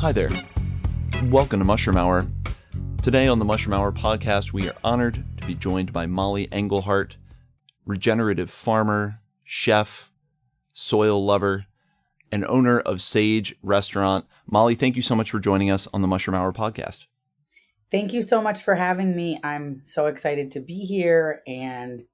Hi there. Welcome to Mushroom Hour. Today on the Mushroom Hour podcast, we are honored to be joined by Mollie Engelhart, regenerative farmer, chef, soil lover, and owner of Sage Restaurant. Mollie, thank you so much for joining us on the Mushroom Hour podcast. Thank you so much for having me. I'm so excited to be here and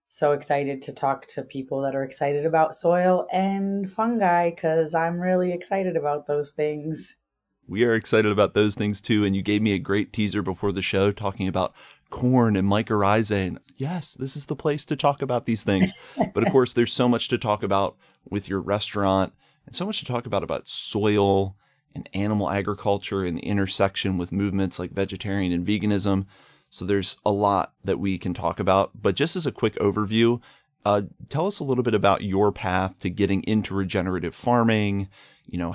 so excited to talk to people that are excited about soil and fungi because I'm really excited about those things. We are excited about those things too, and you gave me a great teaser before the show talking about corn and mycorrhizae, and yes, this is the place to talk about these things. But of course, there's so much to talk about with your restaurant and so much to talk about soil and animal agriculture and the intersection with movements like vegetarian and veganism. So there's a lot that we can talk about. But just as a quick overview, tell us a little bit about your path to getting into regenerative farming,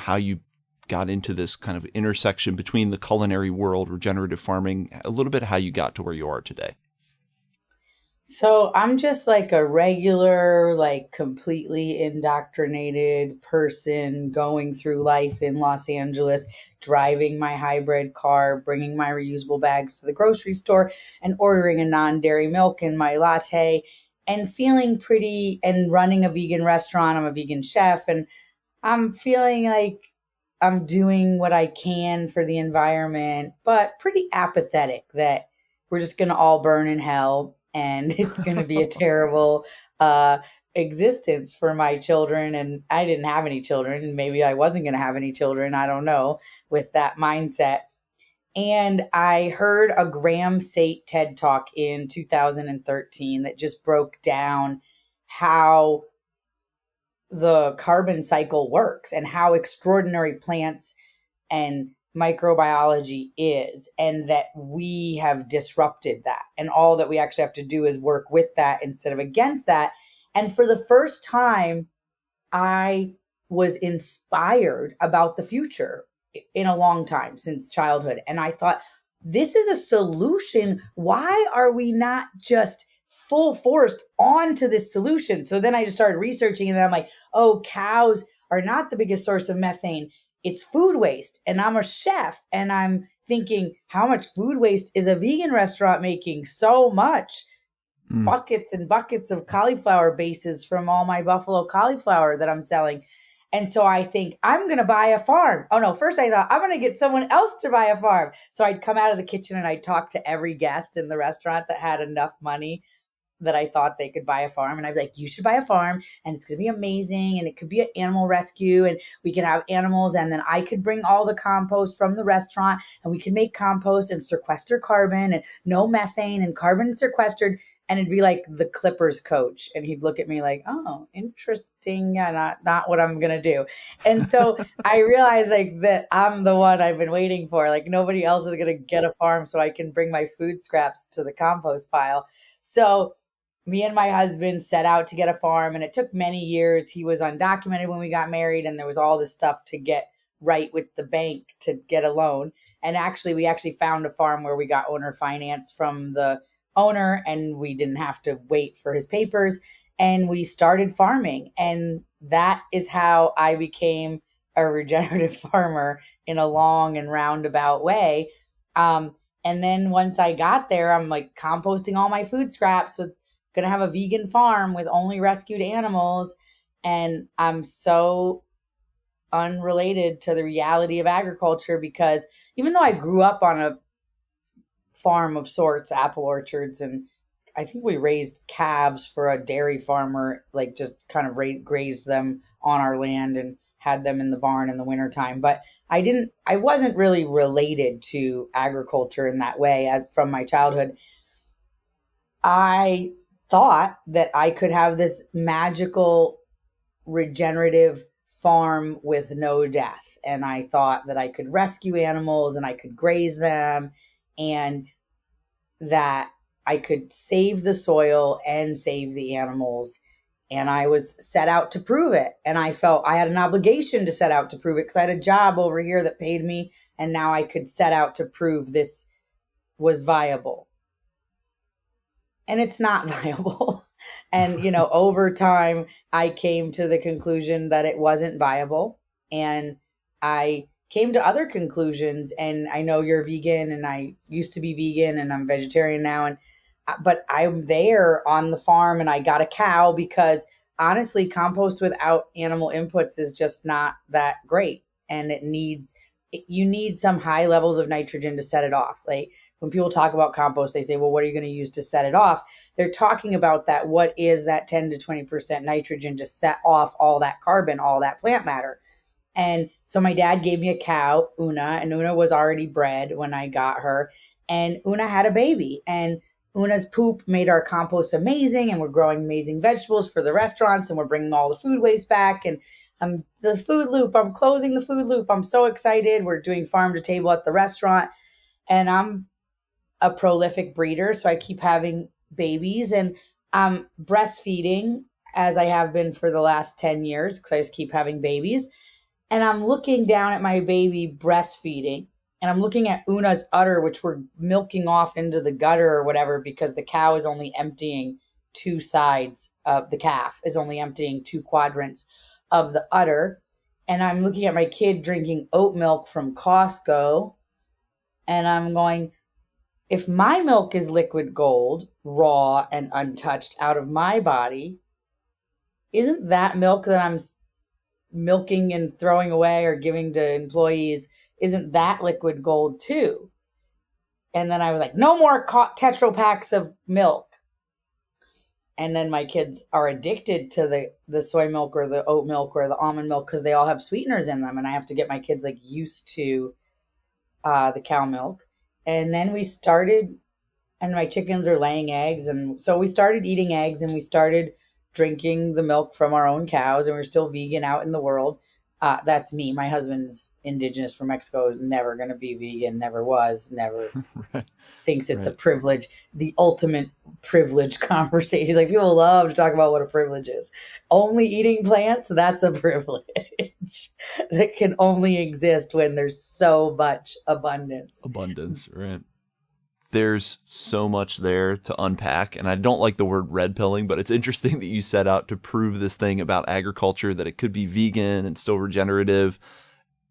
how you got into this kind of intersection between the culinary world, regenerative farming, a little bit how you got to where you are today. So I'm just like a regular, completely indoctrinated person going through life in Los Angeles, driving my hybrid car, bringing my reusable bags to the grocery store and ordering a non-dairy milk in my latte and feeling pretty and running a vegan restaurant. I'm a vegan chef and I'm feeling like I'm doing what I can for the environment, but pretty apathetic that we're just going to all burn in hell and it's going to be a terrible existence for my children. And I didn't have any children. Maybe I wasn't going to have any children. I don't know, with that mindset. And I heard a Graham Sate TED Talk in 2013 that just broke down how the carbon cycle works and how extraordinary plants and microbiology is, and that we have disrupted that. And all that we actually have to do is work with that instead of against that. And for the first time, I was inspired about the future in a long time, since childhood. And I thought, this is a solution. Why are we not just full forced onto this solution? So then I just started researching and then I'm like, oh, cows are not the biggest source of methane. It's food waste. And I'm a chef and I'm thinking, how much food waste is a vegan restaurant making? So much. Buckets and buckets of cauliflower bases from all my buffalo cauliflower that I'm selling. And so I think I'm going to buy a farm. Oh no, first I thought I'm going to get someone else to buy a farm. So I'd come out of the kitchen and I'd talk to every guest in the restaurant that had enough money that I thought they could buy a farm. And I'd be like, you should buy a farm and it's going to be amazing. And it could be an animal rescue and we could have animals. And then I could bring all the compost from the restaurant and we could make compost and sequester carbon and no methane and carbon sequestered. And it'd be like the Clippers coach. And he'd look at me like, oh, interesting. Yeah, not what I'm going to do. And so I realized that I'm the one I've been waiting for. Like nobody else is going to get a farm so I can bring my food scraps to the compost pile. So me and my husband set out to get a farm and it took many years. He was undocumented when we got married and there was all this stuff to get right with the bank to get a loan. And we actually found a farm where we got owner finance from the owner and we didn't have to wait for his papers and we started farming. And that is how I became a regenerative farmer in a long and roundabout way. And then once I got there, I'm like composting all my food scraps with going to have a vegan farm with only rescued animals. And I'm so unrelated to the reality of agriculture because even though I grew up on a farm of sorts, apple orchards, and I think we raised calves for a dairy farmer, like just kind of grazed them on our land and had them in the barn in the wintertime. But I wasn't really related to agriculture in that way as from my childhood. I thought that I could have this magical regenerative farm with no death. And I thought that I could rescue animals and I could graze them and that I could save the soil and save the animals. And I was set out to prove it. And I felt I had an obligation to set out to prove it because I had a job over here that paid me. And now I could set out to prove this was viable. And it's not viable. And, over time, I came to the conclusion that it wasn't viable. And I came to other conclusions. And I know you're vegan, and I used to be vegan, and I'm vegetarian now. But I'm there on the farm, and I got a cow because honestly, compost without animal inputs is just not that great. And you need some high levels of nitrogen to set it off. Like when people talk about compost, they say, well, what are you going to use to set it off? They're talking about that. What is that 10 to 20% nitrogen to set off all that carbon, all that plant matter? And so my dad gave me a cow, Una, and Una was already bred when I got her. And Una had a baby, and Una's poop made our compost amazing, and we're growing amazing vegetables for the restaurants, and we're bringing all the food waste back. And the food loop, I'm closing the food loop. I'm so excited. We're doing farm to table at the restaurant, and I'm a prolific breeder. So I keep having babies, and I'm breastfeeding as I have been for the last 10 years because I just keep having babies. And I'm looking down at my baby breastfeeding, and I'm looking at Una's udder, which we're milking off into the gutter or whatever, because the cow is only emptying two sides of the calf, is only emptying two quadrants of the udder. And I'm looking at my kid drinking oat milk from Costco, and I'm going, if my milk is liquid gold, raw and untouched out of my body, isn't that milk that I'm milking and throwing away or giving to employees, isn't that liquid gold too? And then I was like, no more Tetra packs of milk. And then my kids are addicted to the soy milk or the oat milk or the almond milk because they all have sweeteners in them. And I have to get my kids like used to the cow milk. And then we started, and my chickens are laying eggs. And so we started eating eggs, and we started drinking the milk from our own cows, and we're still vegan out in the world. That's me. My husband's indigenous from Mexico, never going to be vegan, never was, never Right. thinks it's a privilege, the ultimate privilege conversation. He's like, people love to talk about what a privilege is. Only eating plants, that's a privilege that can only exist when there's so much abundance. Abundance, right. There's so much there to unpack, and I don't like the word red pilling, but it's interesting that you set out to prove this thing about agriculture, that it could be vegan and still regenerative.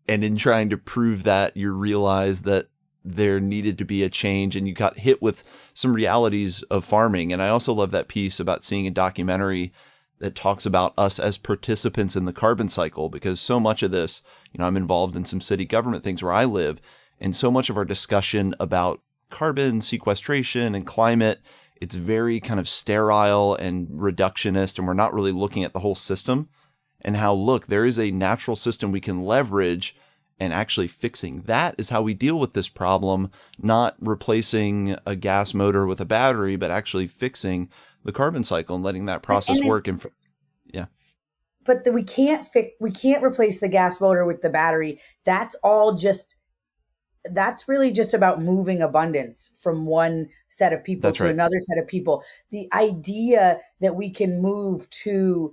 And in trying to prove that, you realize that there needed to be a change, and you got hit with some realities of farming. And I also love that piece about seeing a documentary that talks about us as participants in the carbon cycle, because so much of this, I'm involved in some city government things where I live, and so much of our discussion about carbon sequestration and climate, it's very kind of sterile and reductionist, and we're not really looking at the whole system and how, look, there is a natural system we can leverage, and actually fixing that is how we deal with this problem, not replacing a gas motor with a battery, but actually fixing the carbon cycle and letting that process work. Yeah. But we can't replace the gas motor with the battery. That's really just about moving abundance from one set of people to another set of people. The idea that we can move to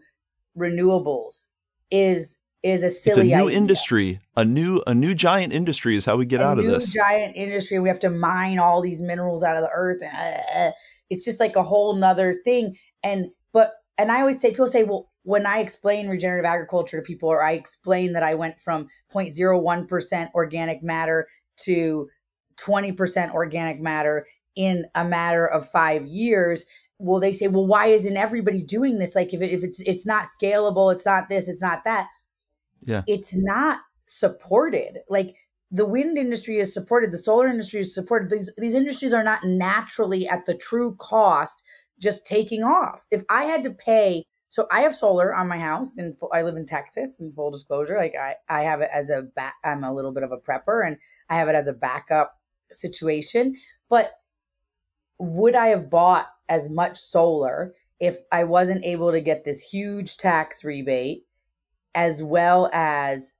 renewables is a silly idea. It's a new industry. A new giant industry is how we get out of this. A new giant industry. We have to mine all these minerals out of the earth. It's just like a whole nother thing. And I always say, people say, well, when I explain regenerative agriculture to people, or I explain that I went from 0.01% organic matter to 20% organic matter in a matter of 5 years, well, they say, well, why isn't everybody doing this? Like if it's not scalable, it's not this, it's not that. Yeah. It's not supported. Like the wind industry is supported. The solar industry is supported. These industries are not naturally at the true cost just taking off. If I had to pay, so I have solar on my house, and I live in Texas, in full disclosure. Like I have it as I'm a little bit of a prepper, and I have it as a backup situation. But would I have bought as much solar if I wasn't able to get this huge tax rebate, as well as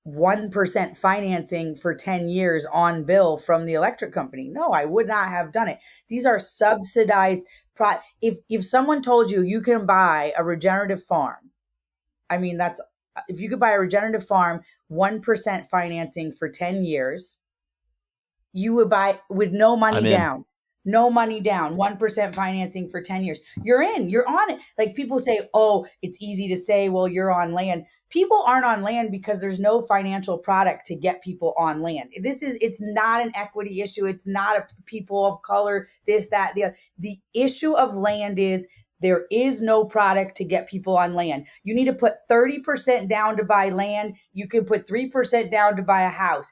1% financing for 10 years on bill from the electric company? No, I would not have done it. These are subsidized. If someone told you can buy a regenerative farm, if you could buy a regenerative farm, 1% financing for 10 years, you would buy with no money down. no money down, 1% financing for 10 years. You're in, you're on it. Like people say, oh, it's easy to say, well, you're on land. People aren't on land because there's no financial product to get people on land. It's not an equity issue. It's not a people of color, this, that, the issue of land is there is no product to get people on land. You need to put 30% down to buy land. You can put 3% down to buy a house.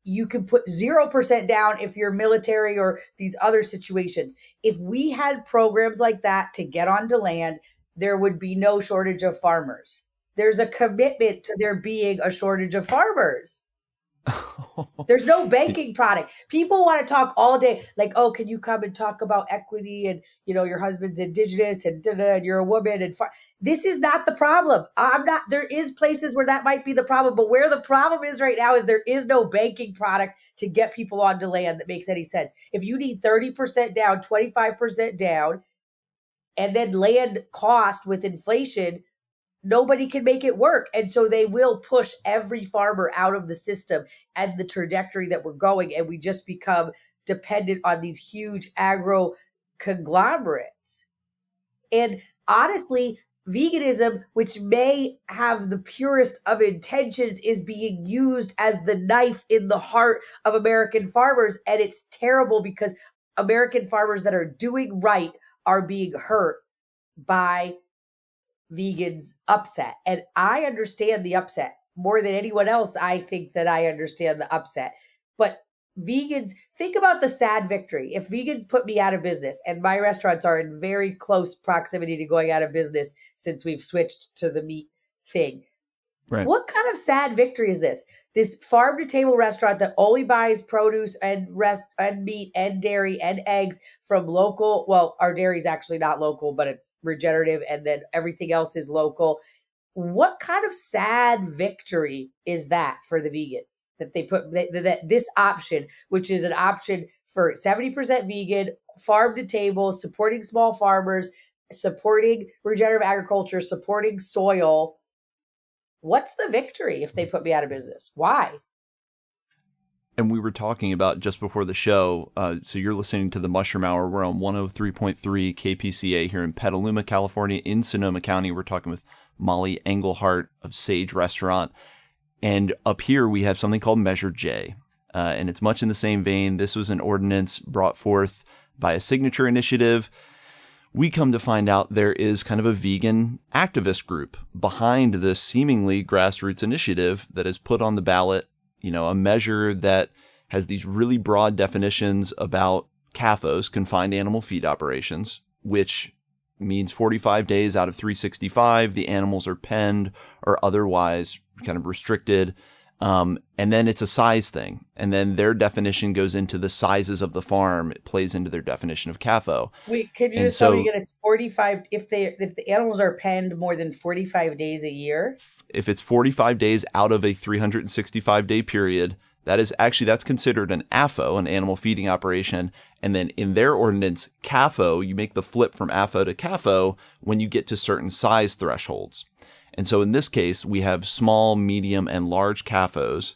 You can put 0% down if you're military or these other situations. If we had programs like that to get onto land, there would be no shortage of farmers. There's a commitment to there being a shortage of farmers. There's no banking product. People want to talk all day like, oh, can you come and talk about equity and, your husband's indigenous and you're a woman and this is not the problem. There is places where that might be the problem, but where the problem is right now is there is no banking product to get people onto land that makes any sense. If you need 30% down, 25% down, and then land cost with inflation, nobody can make it work. And so they will push every farmer out of the system and the trajectory that we're going. And we just become dependent on these huge agro conglomerates. And honestly, veganism, which may have the purest of intentions, is being used as the knife in the heart of American farmers. And it's terrible because American farmers that are doing right are being hurt by vegans' upset. And I understand the upset more than anyone else. I think that I understand the upset. But vegans, think about the sad victory. If vegans put me out of business, and my restaurants are in very close proximity to going out of business since we've switched to the meat thing. Right. What kind of sad victory is this? This farm to table restaurant that only buys produce and meat and dairy and eggs from local. Well, our dairy is actually not local, but it's regenerative. And then everything else is local. What kind of sad victory is that for the vegans that they put that this option, which is an option for 70% vegan, farm to table, supporting small farmers, supporting regenerative agriculture, supporting soil. What's the victory if they put me out of business? Why? And we were talking about just before the show. So you're listening to the Mushroom Hour. We're on 103.3 KPCA here in Petaluma, California, in Sonoma County. We're talking with Mollie Engelhart of Sage Restaurant. And up here, we have something called Measure J. And it's much in the same vein. This was an ordinance brought forth by a signature initiative. We come to find out there is kind of a vegan activist group behind this seemingly grassroots initiative that has put on the ballot, a measure that has these really broad definitions about CAFOs, confined animal feed operations, which means 45 days out of 365, the animals are penned or otherwise kind of restricted. And then it's a size thing. And then their definition goes into the sizes of the farm. It plays into their definition of CAFO. Wait, can you just tell me again, it's 45, if the animals are penned more than 45 days a year? If it's 45 days out of a 365-day period, that's considered an AFO, an animal feeding operation. And then in their ordinance, CAFO, you make the flip from AFO to CAFO when you get to certain size thresholds. And so in this case, we have small, medium, and large CAFOs.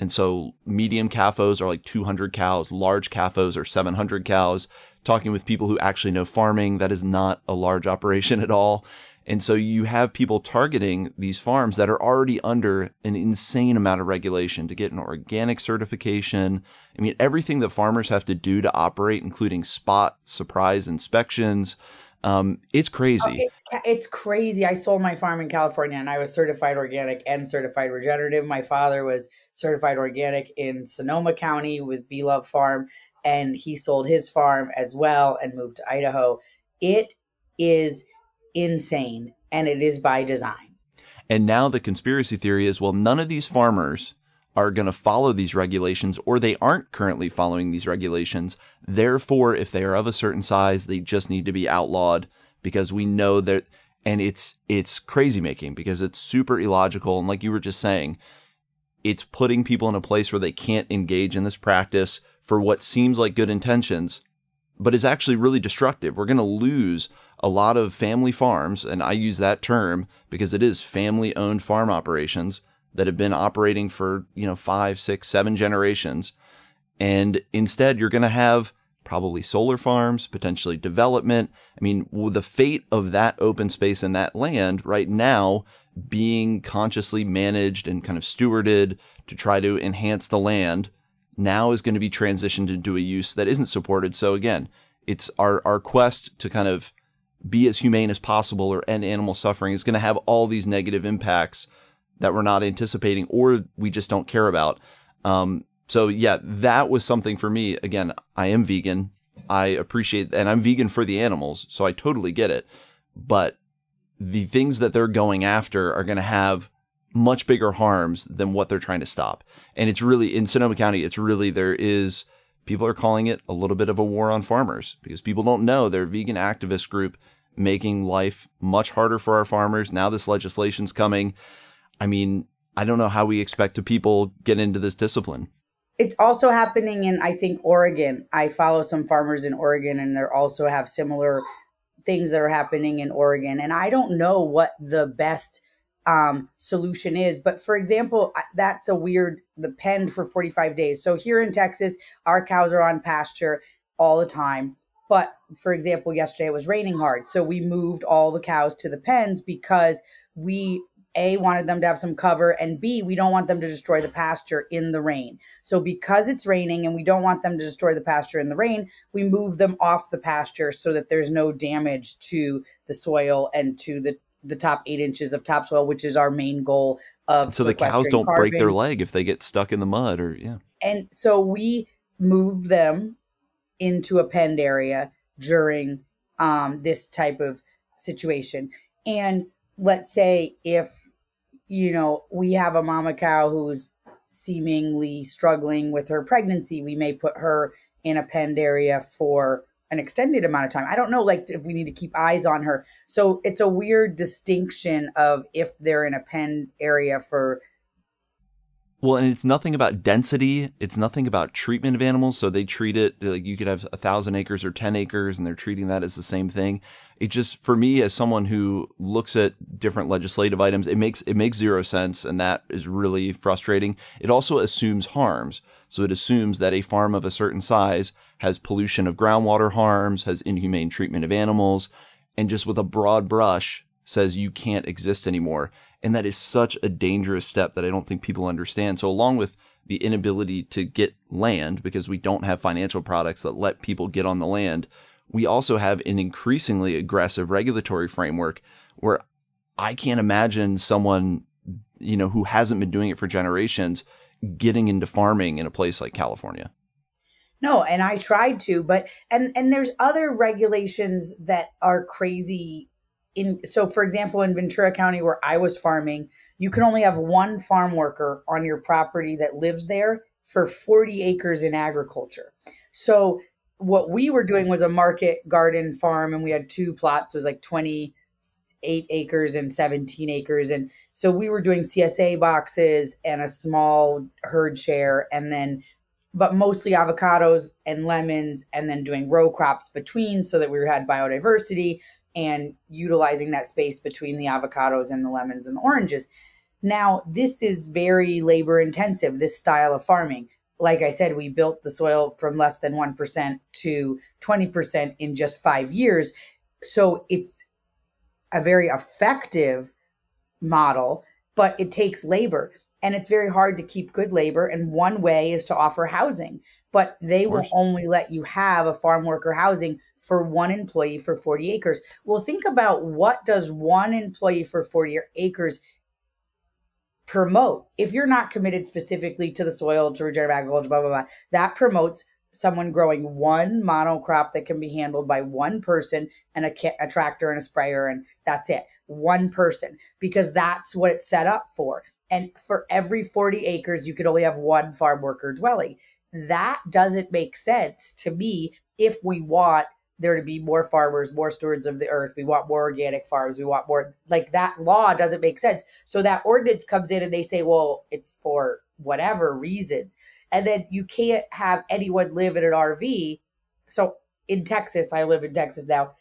And so medium CAFOs are like 200 cows. Large CAFOs are 700 cows. Talking with people who actually know farming, that is not a large operation at all. And so you have people targeting these farms that are already under an insane amount of regulation to get an organic certification. I mean, everything that farmers have to do to operate, including spot surprise inspections. It's crazy. It's crazy. I sold my farm in California and I was certified organic and certified regenerative. My father was certified organic in Sonoma County with Beloved Farm, and he sold his farm as well and moved to Idaho. It is insane, and it is by design. And now the conspiracy theory is, well, none of these farmers are going to follow these regulations, or they aren't currently following these regulations. Therefore, if they are of a certain size, they just need to be outlawed, because we know that, and it's crazy making because it's super illogical. And like you were just saying, it's putting people in a place where they can't engage in this practice for what seems like good intentions, but is actually really destructive. We're going to lose a lot of family farms, and I use that term because it is family-owned farm operations that have been operating for, 5, 6, 7 generations. And instead, you're going to have probably solar farms, potentially development. I mean, the fate of that open space and that land right now being consciously managed and kind of stewarded to try to enhance the land now is going to be transitioned into a use that isn't supported. So again, it's our quest to kind of be as humane as possible or end animal suffering is going to have all these negative impacts that we're not anticipating or we just don't care about. So yeah, that was something for me. Again, I am vegan. I appreciate, and I'm vegan for the animals, so I totally get it. But the things that they're going after are going to have much bigger harms than what they're trying to stop. And it's really, in Sonoma County, people are calling it a little bit of a war on farmers because people don't know they're a vegan activist group making life much harder for our farmers. Now this legislation's coming. I mean, I don't know how we expect to people get into this discipline. It's also happening in, I think, Oregon. I follow some farmers in Oregon, and they also have similar things that are happening in Oregon. And I don't know what the best solution is. But for example, that's the pen for 45 days. So here in Texas, our cows are on pasture all the time. But for example, yesterday it was raining hard. So we moved all the cows to the pens because we wanted them to have some cover, and B, we don't want them to destroy the pasture in the rain. So because it's raining and we don't want them to destroy the pasture in the rain, we move them off the pasture so that there's no damage to the soil and to the top 8 inches of topsoil, which is our main goal of so the cows don't break their leg if they get stuck in the mud And so we move them into a penned area during this type of situation. And let's say if, we have a mama cow who's seemingly struggling with her pregnancy, we may put her in a penned area for an extended amount of time. I don't know, if we need to keep eyes on her. So it's a weird distinction of if they're in a penned area for. Well, and it's nothing about density. It's nothing about treatment of animals. So they treat it like you could have 1,000 acres or 10 acres and they're treating that as the same thing. It just, for me, as someone who looks at different legislative items, it makes zero sense. And that is really frustrating. It also assumes harms. So it assumes that a farm of a certain size has pollution of groundwater harms, has inhumane treatment of animals, and just with a broad brush says you can't exist anymore. And that is such a dangerous step that I don't think people understand. So along with the inability to get land because we don't have financial products that let people get on the land, we also have an increasingly aggressive regulatory framework where I can't imagine someone, who hasn't been doing it for generations getting into farming in a place like California. No, and I tried to, but and there's other regulations that are crazy. So for example, in Ventura County where I was farming, you can only have one farm worker on your property that lives there for 40 acres in agriculture. So what we were doing was a market garden farm, and we had 2 plots. It was like 28 acres and 17 acres. And so we were doing CSA boxes and a small herd share, but mostly avocados and lemons, and then doing row crops between so that we had biodiversity and utilizing that space between the avocados and the lemons and the oranges. Now, this is very labor intensive, this style of farming. Like I said, we built the soil from less than 1% to 20% in just 5 years. So it's a very effective model, but it takes labor, and it's very hard to keep good labor. And one way is to offer housing, but they will only let you have a farm worker housing for 1 employee for 40 acres. Well, think about what does 1 employee for 40 acres promote? If you're not committed specifically to the soil, to regenerative agriculture, blah, blah, blah, that promotes someone growing 1 monocrop that can be handled by 1 person and a tractor and a sprayer, and that's it. 1 person, because that's what it's set up for. And for every 40 acres, you could only have 1 farm worker dwelling. That doesn't make sense to me if we want there to be more farmers, more stewards of the earth. We want more organic farms. We want more, that law doesn't make sense. So that ordinance comes in and they say, well, it's for whatever reasons. And then you can't have anyone live in an RV. So in Texas, I live in Texas now.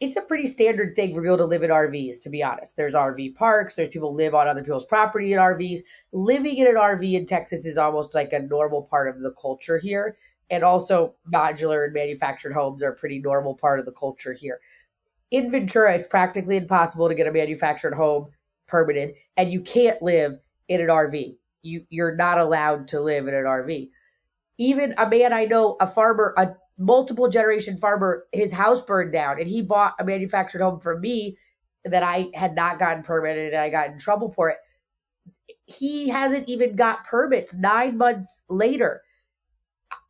It's a pretty standard thing for people to live in RVs, to be honest. There's RV parks. There's people live on other people's property in RVs. Living in an RV in Texas is almost like a normal part of the culture here. And also modular and manufactured homes are a pretty normal part of the culture here. In Ventura, it's practically impossible to get a manufactured home permitted, and you can't live in an RV. You're not allowed to live in an RV. Even a man I know, a farmer, a multiple generation farmer, his house burned down, and he bought a manufactured home for me that I had not gotten permitted, and I got in trouble for it. He hasn't even got permits 9 months later.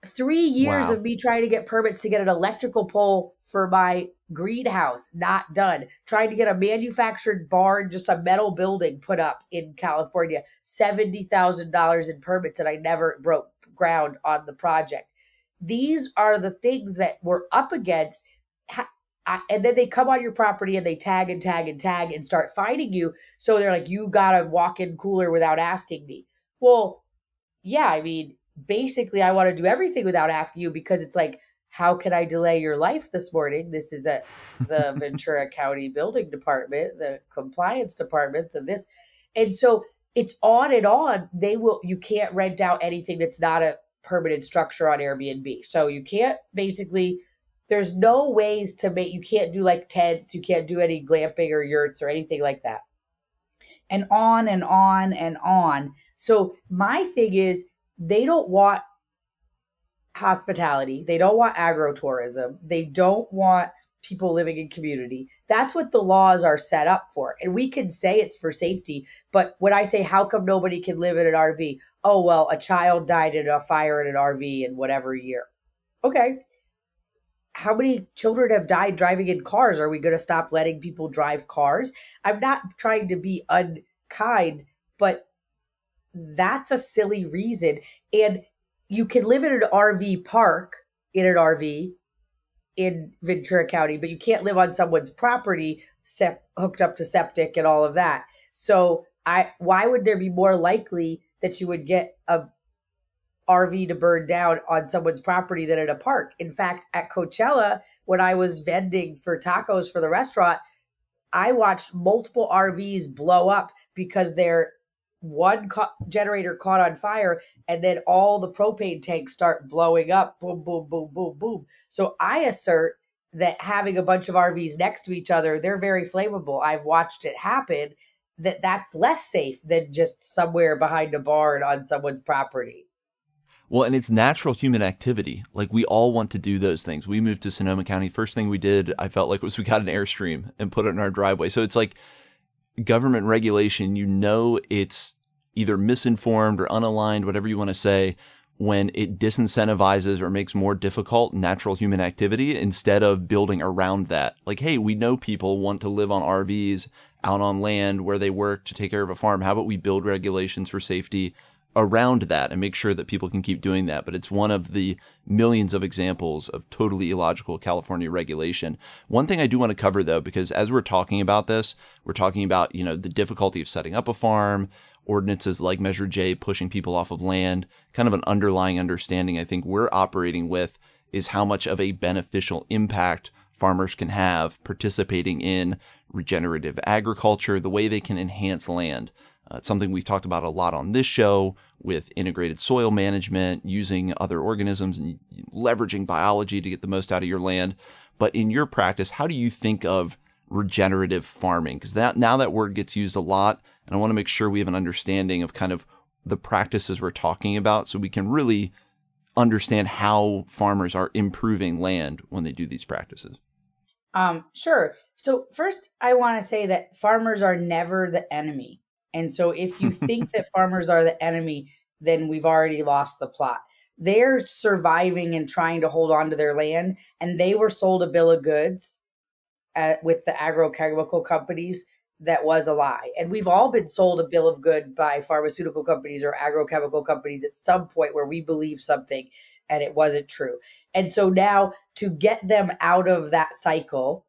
3 years of me trying to get permits to get an electrical pole for my greenhouse, not done. Trying to get a manufactured barn, just a metal building put up in California, $70,000 in permits, and I never broke ground on the project. These are the things that we're up against. And then they come on your property and they tag and tag and tag and start fighting you. So they're like, you got a walk-in cooler without asking me. Well, yeah, I mean, basically I want to do everything without asking you, because it's like, how can I delay your life this morning? This is at the Ventura County Building Department, the compliance department, this. And so it's on and on. You can't rent out anything that's not a permanent structure on Airbnb. So you can't there's no ways to you can't do like tents, you can't do any glamping or yurts or anything like that. And on and on and on. So my thing is, they don't want hospitality. They don't want agrotourism. They don't want people living in community. That's what the laws are set up for. And we can say it's for safety. But when I say, how come nobody can live in an RV? Oh, well, a child died in a fire in an RV in whatever year. Okay. How many children have died driving in cars? Are we going to stop letting people drive cars? I'm not trying to be unkind, but that's a silly reason. And you can live in an RV park in an RV in Ventura County, but you can't live on someone's property hooked up to septic and all of that. So why would there be more likely that you would get a RV to burn down on someone's property than at a park? In fact, at Coachella, when I was vending for tacos for the restaurant, I watched multiple RVs blow up because one generator caught on fire, and then all the propane tanks start blowing up. Boom, boom, boom, boom, boom. So I assert that having a bunch of RVs next to each other, they're very flammable. I've watched it happen. That's less safe than just somewhere behind a barn on someone's property. Well, and it's natural human activity. Like, we all want to do those things. We moved to Sonoma County. First thing we did, I felt like, was we got an Airstream and put it in our driveway. So it's like government regulation, it's either misinformed or unaligned, whatever you want to say, when it disincentivizes or makes more difficult natural human activity instead of building around that. Like, hey, we know people want to live on RVs out on land where they work to take care of a farm. How about we build regulations for safety around that and make sure that people can keep doing that? But it's one of the millions of examples of totally illogical California regulation. One thing I do want to cover, though, because as we're talking about this, we're talking about, the difficulty of setting up a farm, ordinances like Measure J pushing people off of land. Kind of an underlying understanding I think we're operating with is how much of a beneficial impact farmers can have participating in regenerative agriculture, the way they can enhance land. It's something we've talked about a lot on this show with integrated soil management, using other organisms and leveraging biology to get the most out of your land. But in your practice, how do you think of regenerative farming? Because now that word gets used a lot, and I want to make sure we have an understanding of kind of the practices we're talking about so we can really understand how farmers are improving land when they do these practices. Sure. So first, I want to say that farmers are never the enemy. And so if you think that farmers are the enemy, then we've already lost the plot. They're surviving and trying to hold on to their land, and they were sold a bill of goods with the agrochemical companies that was a lie. And we've all been sold a bill of goods by pharmaceutical companies or agrochemical companies at some point where we believe something and it wasn't true. And so now, to get them out of that cycle,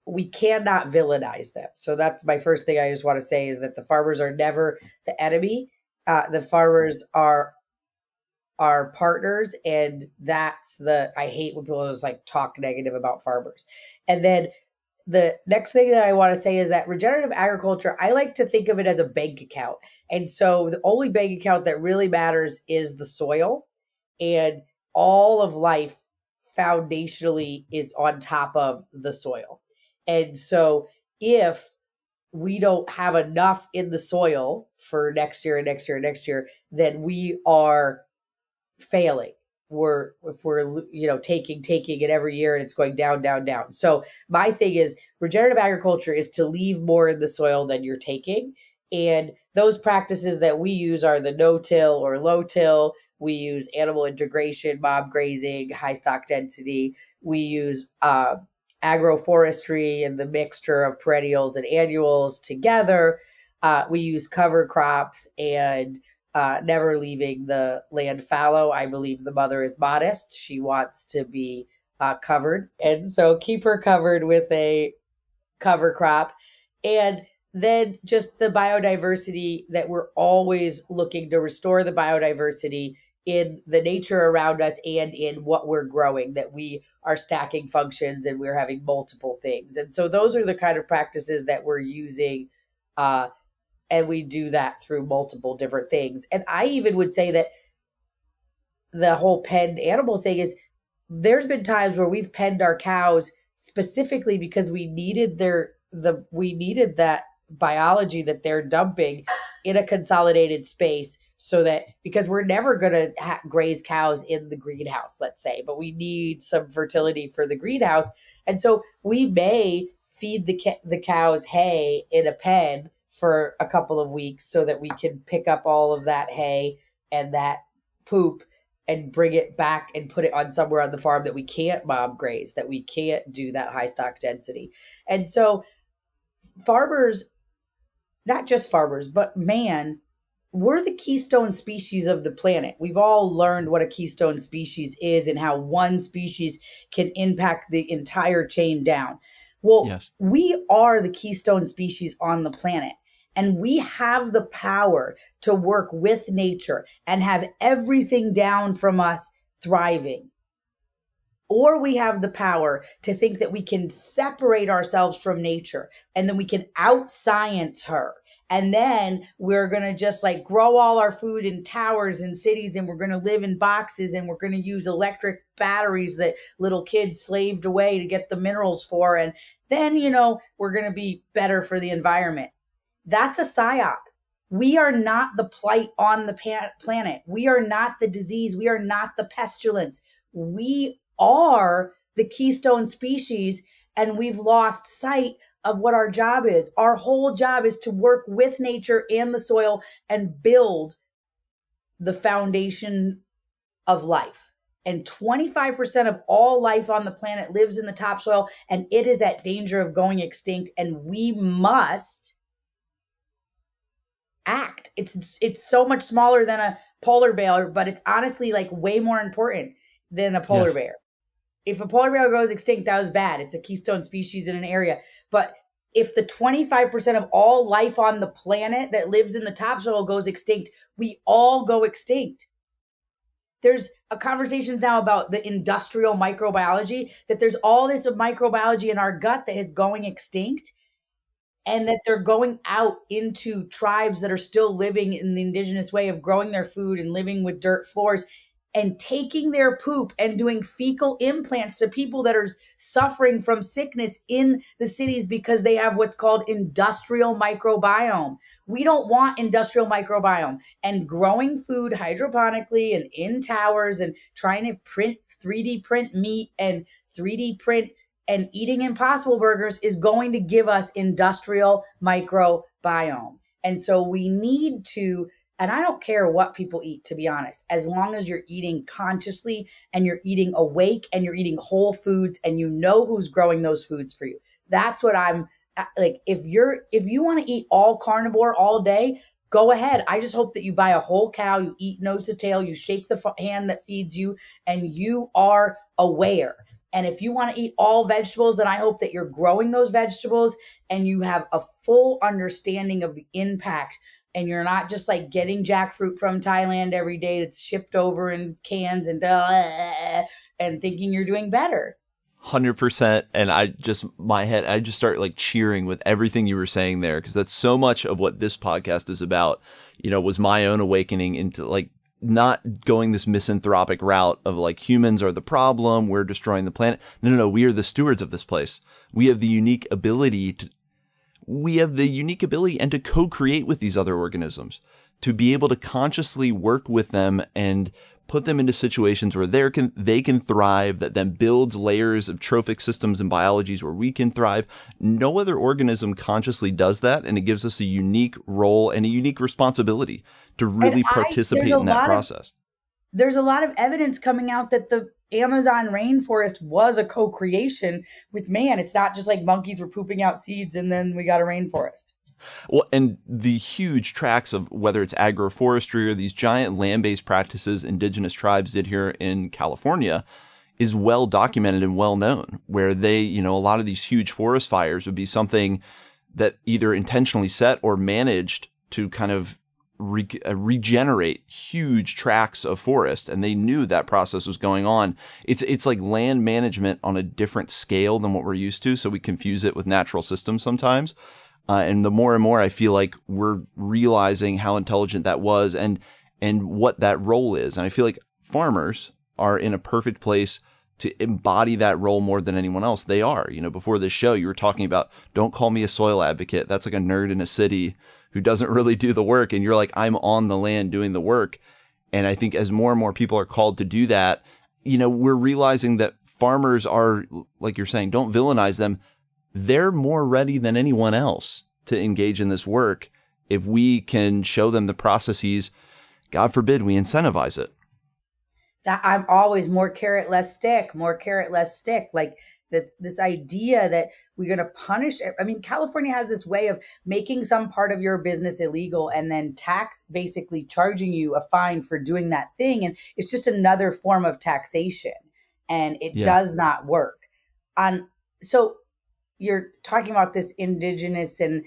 we cannot villainize them. So that's my first thing I just want to say, is that the farmers are never the enemy. The farmers are partners. And I hate when people just like talk negative about farmers. And then the next thing that I want to say is that regenerative agriculture, I like to think of it as a bank account. And so the only bank account that really matters is the soil. And all of life foundationally is on top of the soil. And so if we don't have enough in the soil for next year and next year and next year, then we are failing. If we're taking it every year and it's going down, down, down. So my thing is regenerative agriculture is to leave more in the soil than you're taking. And those practices that we use are the no-till or low-till. We use animal integration, mob grazing, high stock density. We use agroforestry and the mixture of perennials and annuals together. We use cover crops and never leaving the land fallow. I believe the mother is modest. She wants to be covered. And so keep her covered with a cover crop. And then just the biodiversity that we're always looking to restore the biodiversity in the nature around us and in what we're growing, that we are stacking functions and we're having multiple things. And so those are the kind of practices that we're using. And we do that through multiple different things. And I even would say that the whole penned animal thing is, there's been times where we've penned our cows specifically because we needed that biology that they're dumping in a consolidated space, so that, because we're never going to graze cows in the greenhouse, let's say, but we need some fertility for the greenhouse. And so we may feed the cows hay in a pen for a couple of weeks so that we can pick up all of that hay and that poop and bring it back and put it on somewhere on the farm that we can't mob graze, that we can't do that high stock density. And so farmers, not just farmers, but man, we're the keystone species of the planet. We've all learned what a keystone species is and how one species can impact the entire chain down. Well, yes, we are the keystone species on the planet, and we have the power to work with nature and have everything down from us thriving. Or we have the power to think that we can separate ourselves from nature and then we can out-science her. And then we're going to just like grow all our food in towers and cities, and we're going to live in boxes, and we're going to use electric batteries that little kids slaved away to get the minerals for. And then, we're going to be better for the environment. That's a psyop. We are not the plight on the planet. We are not the disease. We are not the pestilence. We are the keystone species, and we've lost sight of what our job is. Our whole job is to work with nature and the soil and build the foundation of life. And 25% of all life on the planet lives in the topsoil, and it is at danger of going extinct, and we must act. It's so much smaller than a polar bear, but it's honestly like way more important than a polar bear. If a polar bear goes extinct, that was bad. It's a keystone species in an area. But if the 25% of all life on the planet that lives in the topsoil goes extinct, we all go extinct. There's a conversation now about the industrial microbiology, that there's all this microbiology in our gut that is going extinct, and that they're going out into tribes that are still living in the indigenous way of growing their food and living with dirt floors, and taking their poop and doing fecal implants to people that are suffering from sickness in the cities because they have what's called industrial microbiome. We don't want industrial microbiome. And growing food hydroponically and in towers and trying to 3D print meat and 3D print and eating Impossible burgers is going to give us industrial microbiome. And so we need to, and I don't care what people eat, to be honest, as long as you're eating consciously and you're eating awake and you're eating whole foods and you know who's growing those foods for you. That's what I'm like. If you want to eat all carnivore all day, go ahead. I just hope that you buy a whole cow, you eat nose to tail, you shake the hand that feeds you, and you are aware. And if you want to eat all vegetables, then I hope that you're growing those vegetables and you have a full understanding of the impact. And you're not just like getting jackfruit from Thailand every day that's shipped over in cans and thinking you're doing better. 100%. And I just start like cheering with everything you were saying there, because that's so much of what this podcast is about, was my own awakening into like not going this misanthropic route of like humans are the problem, we're destroying the planet. No, we are the stewards of this place. We have the unique ability and to co-create with these other organisms, to be able to consciously work with them and put them into situations where they can thrive, that then builds layers of trophic systems and biologies where we can thrive. No other organism consciously does that, and it gives us a unique role and a unique responsibility to really participate in that process. There's a lot of evidence coming out that the Amazon rainforest was a co-creation with man. It's not just like monkeys were pooping out seeds and then we got a rainforest. Well, and the huge tracts of whether it's agroforestry or these giant land-based practices indigenous tribes did here in California is well documented and well known, where they, a lot of these huge forest fires would be something that either intentionally set or managed to kind of regenerate huge tracts of forest. And they knew that process was going on. It's like land management on a different scale than what we're used to. So we confuse it with natural systems sometimes. And the more and more I feel like we're realizing how intelligent that was and what that role is. And I feel like farmers are in a perfect place to embody that role more than anyone else. They are. Before this show, you were talking about, don't call me a soil advocate. That's like a nerd in a city who doesn't really do the work. And you're like, I'm on the land doing the work. And I think as more and more people are called to do that, we're realizing that farmers are, like you're saying, don't villainize them. They're more ready than anyone else to engage in this work if we can show them the processes. God forbid we incentivize it. That I'm always more carrot, less stick, more carrot, less stick. Like this idea that we're going to punish. I mean, California has this way of making some part of your business illegal and then basically charging you a fine for doing that thing. And it's just another form of taxation, and it does not work. So you're talking about this indigenous and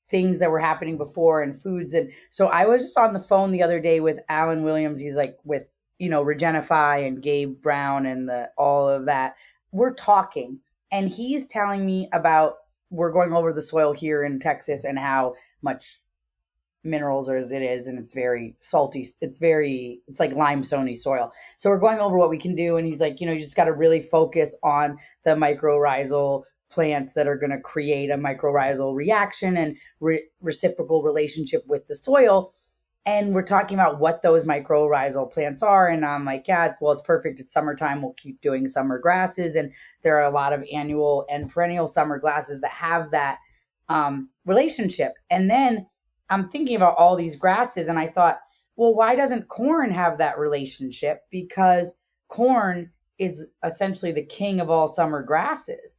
things that were happening before and foods. And so I was just on the phone the other day with Alan Williams. He's like with, Regenify and Gabe Brown and all of that. We're talking and he's telling me about, we're going over the soil here in Texas and how much minerals as it is. And it's very salty. It's like limestone-y soil. So we're going over what we can do. And he's like, you just got to really focus on the mycorrhizal plants that are going to create a mycorrhizal reaction and reciprocal relationship with the soil. And we're talking about what those mycorrhizal plants are. And I'm like, it's perfect. It's summertime. We'll keep doing summer grasses. And there are a lot of annual and perennial summer grasses that have that relationship. And then I'm thinking about all these grasses and I thought, well, why doesn't corn have that relationship? Because corn is essentially the king of all summer grasses.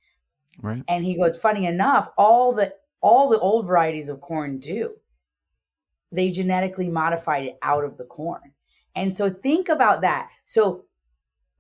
Right. And he goes, funny enough, all the old varieties of corn do. They genetically modified it out of the corn. And so think about that. So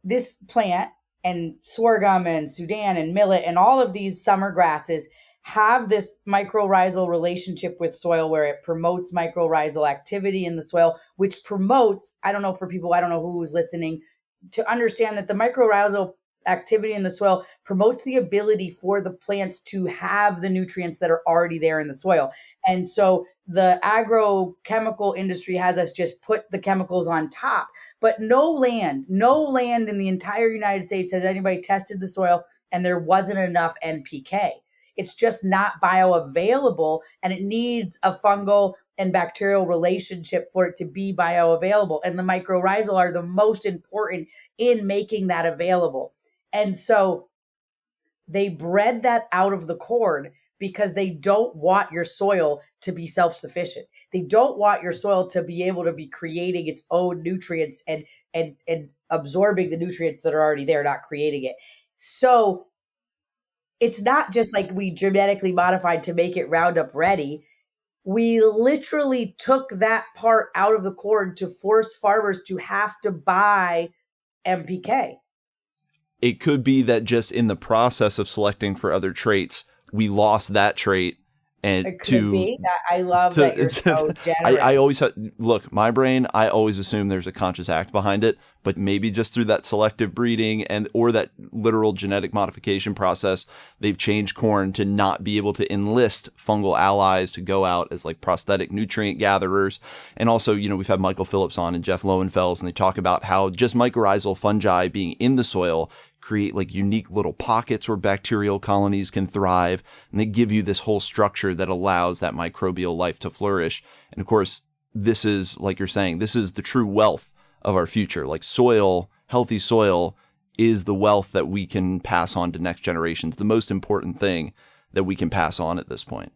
this plant and sorghum and Sudan and millet and all of these summer grasses have this mycorrhizal relationship with soil where it promotes mycorrhizal activity in the soil, which promotes, I don't know who's listening, to understand that the mycorrhizal activity in the soil promotes the ability for the plants to have the nutrients that are already there in the soil. And so the agrochemical industry has us just put the chemicals on top, but no land in the entire United States has anybody tested the soil and there wasn't enough NPK. It's just not bioavailable, and it needs a fungal and bacterial relationship for it to be bioavailable. And the mycorrhizal are the most important in making that available. And so they bred that out of the corn because they don't want your soil to be self-sufficient. They don't want your soil to be able to be creating its own nutrients and absorbing the nutrients that are already there, not creating it. So it's not just like we genetically modified to make it Roundup ready. We literally took that part out of the corn to force farmers to have to buy NPK. It could be that just in the process of selecting for other traits, we lost that trait And It could be that. I love that you're so generous. I always look, my brain, I always assume there's a conscious act behind it, but maybe just through that selective breeding or that literal genetic modification process, they've changed corn to not be able to enlist fungal allies to go out as like prosthetic nutrient gatherers. And also, we've had Michael Phillips on and Jeff Lowenfels, and they talk about how just mycorrhizal fungi being in the soil create like unique little pockets where bacterial colonies can thrive, and they give you this whole structure that allows that microbial life to flourish. And of course, this is, like you're saying, this is the true wealth of our future. Like soil, healthy soil is the wealth that we can pass on to next generations, the most important thing that we can pass on at this point.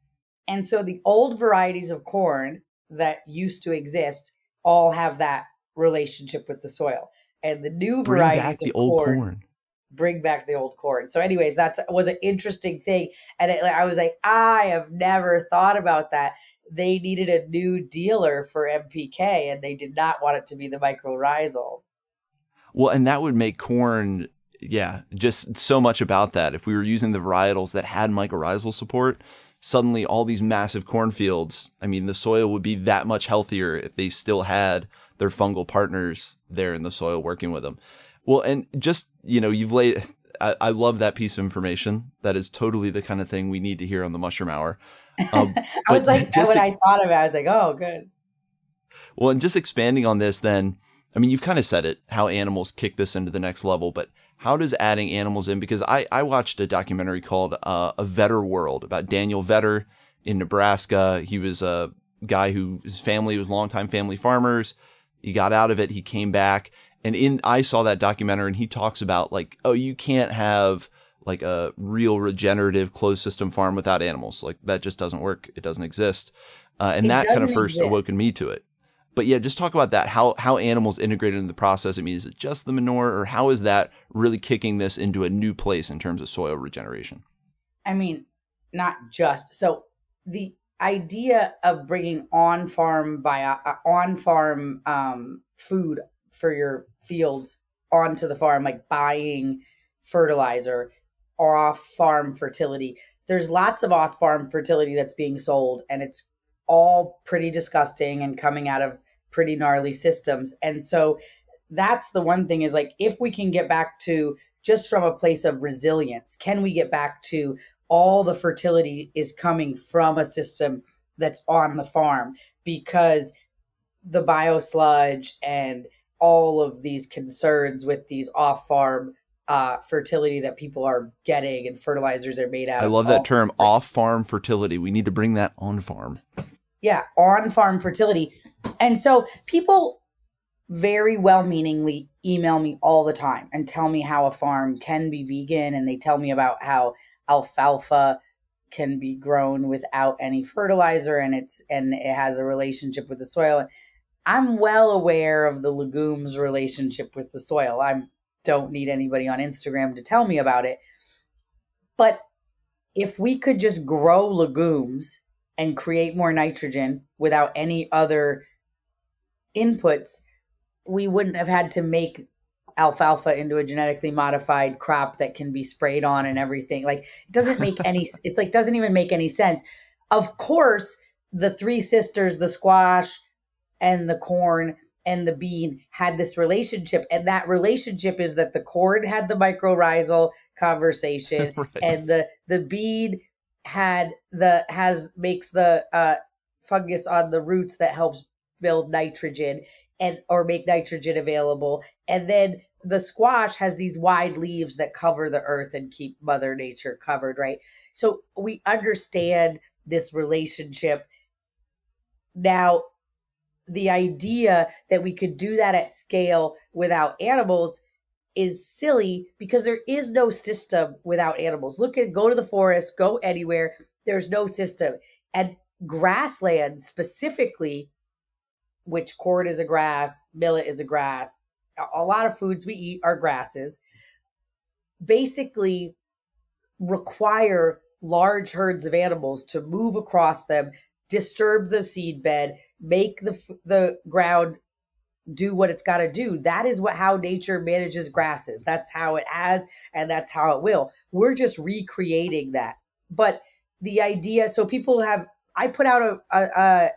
And so the old varieties of corn that used to exist all have that relationship with the soil. And the new varieties of corn bring back the old corn. So anyways, that was an interesting thing. And I was like, I have never thought about that. They needed a new dealer for MPK, and they did not want it to be the mycorrhizal. Well, and that would make corn, just so much about that. If we were using the varietals that had mycorrhizal support, suddenly all these massive cornfields, I mean, the soil would be that much healthier if they still had their fungal partners there in the soil working with them. Well, and just, you've laid, I love that piece of information. That is totally the kind of thing we need to hear on the Mushroom Hour. I was like, when I thought of it, I was like, oh, good. Well, and just expanding on this then, I mean, you've kind of said it, how animals kick this into the next level, but how does adding animals in? Because I watched a documentary called A Vetter World about Daniel Vetter in Nebraska. He was a guy his family was longtime family farmers. He got out of it. He came back. And I saw that documentary, and he talks about like, oh, you can't have like a real regenerative closed system farm without animals. Like that just doesn't work. It doesn't exist. And that kind of first awoken me to it. But yeah, just talk about that, how animals integrated in the process. I mean, is it just the manure, or how is that really kicking this into a new place in terms of soil regeneration? I mean, not just. So the idea of bringing on-farm food for your fields onto the farm, like buying fertilizer, off-farm fertility. There's lots of off-farm fertility that's being sold, and it's all pretty disgusting and coming out of pretty gnarly systems. And so that's the one thing is like, if we can get back to just from a place of resilience, can we get back to all the fertility is coming from a system that's on the farm? Because the biosludge and all of these concerns with these off-farm fertility that people are getting and fertilizers are made out of. I love that term, off-farm fertility. We need to bring that on-farm. Yeah, on-farm fertility. And so people very well-meaningly email me all the time and tell me how a farm can be vegan, and they tell me about how alfalfa can be grown without any fertilizer, and it has a relationship with the soil. I'm well aware of the legumes relationship with the soil. I don't need anybody on Instagram to tell me about it. But if we could just grow legumes and create more nitrogen without any other inputs, we wouldn't have had to make alfalfa into a genetically modified crop that can be sprayed on and everything. Like, it doesn't make doesn't even make any sense. Of course, the three sisters, the squash and the corn and the bean, had this relationship. And that relationship is that the corn had the mycorrhizal conversation, right, and the bean makes the fungus on the roots that helps build nitrogen or make nitrogen available. And then the squash has these wide leaves that cover the earth and keep Mother Nature covered, right? So we understand this relationship. Now, the idea that we could do that at scale without animals is silly, because there is no system without animals. Go to the forest, go anywhere. There's no system. And grassland specifically, which corn is a grass, millet is a grass, a lot of foods we eat are grasses, basically require large herds of animals to move across them, disturb the seed bed, make the ground do what it's got to do. That is how nature manages grasses. That's how it has, and that's how it will. We're just recreating that. But the idea, so people have, I put out a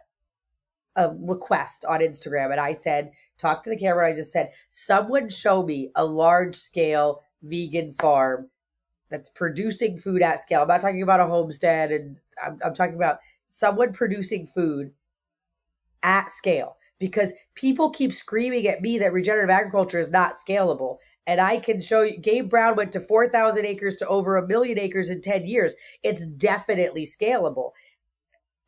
request on Instagram, and I said, talk to the camera. I just said, someone show me a large scale vegan farm that's producing food at scale. I'm not talking about a homestead, and I'm talking about someone producing food at scale, because people keep screaming at me that regenerative agriculture is not scalable. And I can show you, Gabe Brown went to 4,000 acres to over 1 million acres in 10 years. It's definitely scalable.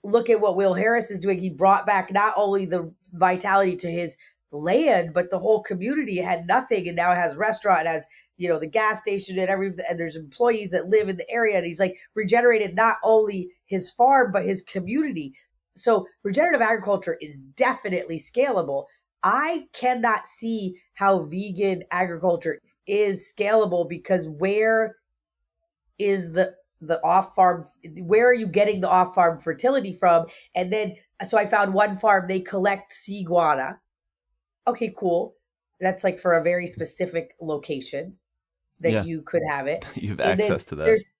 Look at what Will Harris is doing. He brought back not only the vitality to his land, but the whole community had nothing, and now it has restaurant, it has, the gas station and there's employees that live in the area. And he's like regenerated not only his farm, but his community. So regenerative agriculture is definitely scalable. I cannot see how vegan agriculture is scalable, because where is the off-farm, where are you getting the off-farm fertility from? And then, so I found one farm, they collect sea guana. Okay, cool. That's like for a very specific location that you could have it. You have access to that. There's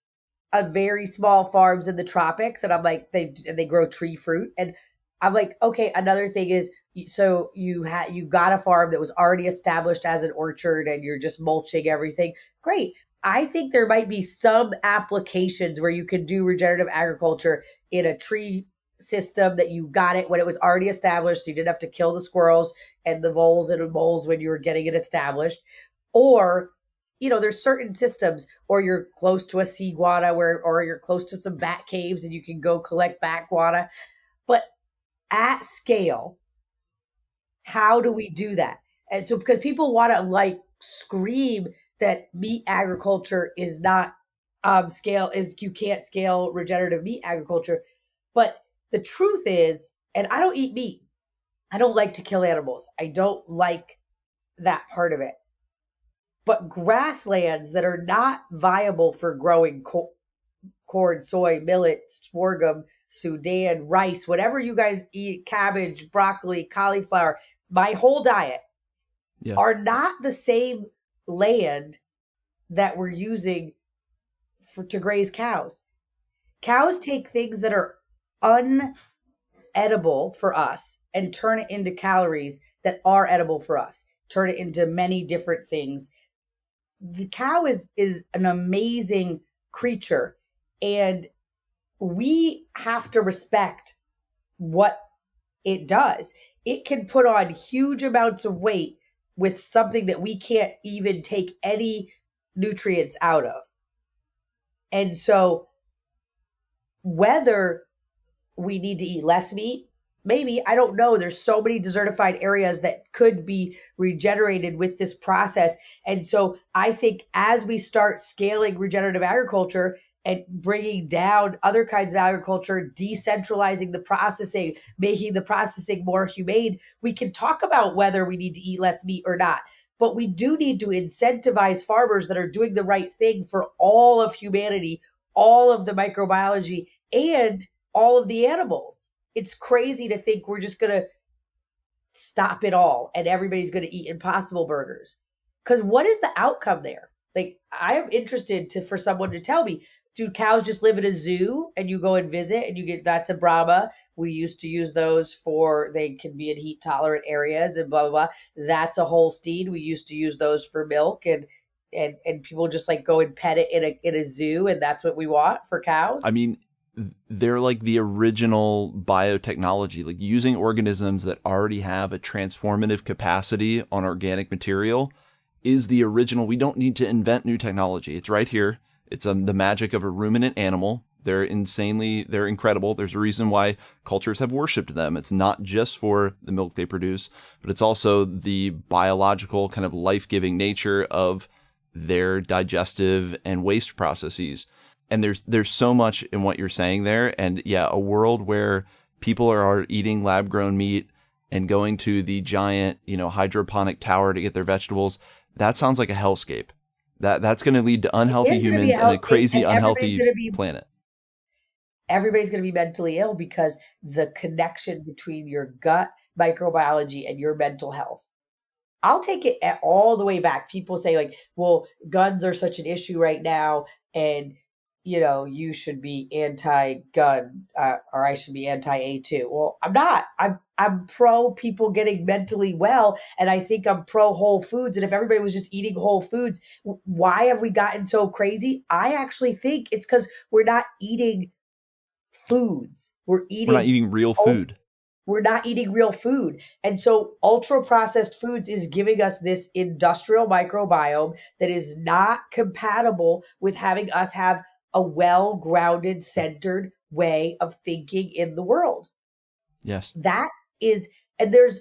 a very small farms in the tropics, and I'm like, they grow tree fruit. And I'm like, okay, another thing is, so you got a farm that was already established as an orchard, and you're just mulching everything. Great. I think there might be some applications where you can do regenerative agriculture in a tree system that you got it when it was already established. So you didn't have to kill the squirrels and the voles and moles when you were getting it established. Or, there's certain systems, or you're close to a sea guana or you're close to some bat caves and you can go collect bat guana. But at scale, how do we do that? And so, because people want to scream that meat agriculture is not you can't scale regenerative meat agriculture. But the truth is, and I don't eat meat. I don't like to kill animals. I don't like that part of it. But grasslands that are not viable for growing corn, soy, millet, sorghum, Sudan, rice, whatever you guys eat, cabbage, broccoli, cauliflower, my whole diet are not the same land that we're using to graze cows. Cows take things that are unedible for us and turn it into calories that are edible for us, turn it into many different things. The cow is an amazing creature, and we have to respect what it does. It can put on huge amounts of weight with something that we can't even take any nutrients out of. And so whether we need to eat less meat, maybe, I don't know. There's so many desertified areas that could be regenerated with this process. And so I think as we start scaling regenerative agriculture and bringing down other kinds of agriculture, decentralizing the processing, making the processing more humane, we can talk about whether we need to eat less meat or not. But we do need to incentivize farmers that are doing the right thing for all of humanity, all of the microbiology, and all of the animals. It's crazy to think we're just going to stop it all and everybody's going to eat Impossible Burgers. Because what is the outcome there? I am interested for someone to tell me, do cows just live in a zoo and you go and visit and you get, that's a Brahma. We used to use those they can be in heat tolerant areas and blah, blah, blah. That's a Holstein. We used to use those for milk, and people just go and pet it in a zoo. And that's what we want for cows. I mean, they're like the original biotechnology, using organisms that already have a transformative capacity on organic material is the original. We don't need to invent new technology. It's right here. It's the magic of a ruminant animal. They're incredible. There's a reason why cultures have worshipped them. It's not just for the milk they produce, but it's also the biological kind of life-giving nature of their digestive and waste processes. And there's so much in what you're saying there. And yeah, a world where people are eating lab-grown meat and going to the giant, hydroponic tower to get their vegetables, that sounds like a hellscape. That's going to lead to unhealthy humans and a crazy, unhealthy planet. Everybody's going to be mentally ill because the connection between your gut microbiology and your mental health. I'll take it all the way back. People say well, guns are such an issue right now, and you should be anti-gun, or I should be anti-A2. Well, I'm not. I'm pro people getting mentally well, and I think I'm pro whole foods. And if everybody was just eating whole foods, why have we gotten so crazy? I actually think it's because we're not eating foods. We're not eating real food. We're not eating real food. And so ultra processed foods is giving us this industrial microbiome that is not compatible with having us have a well-grounded, centered way of thinking in the world. Yes. That is, and there's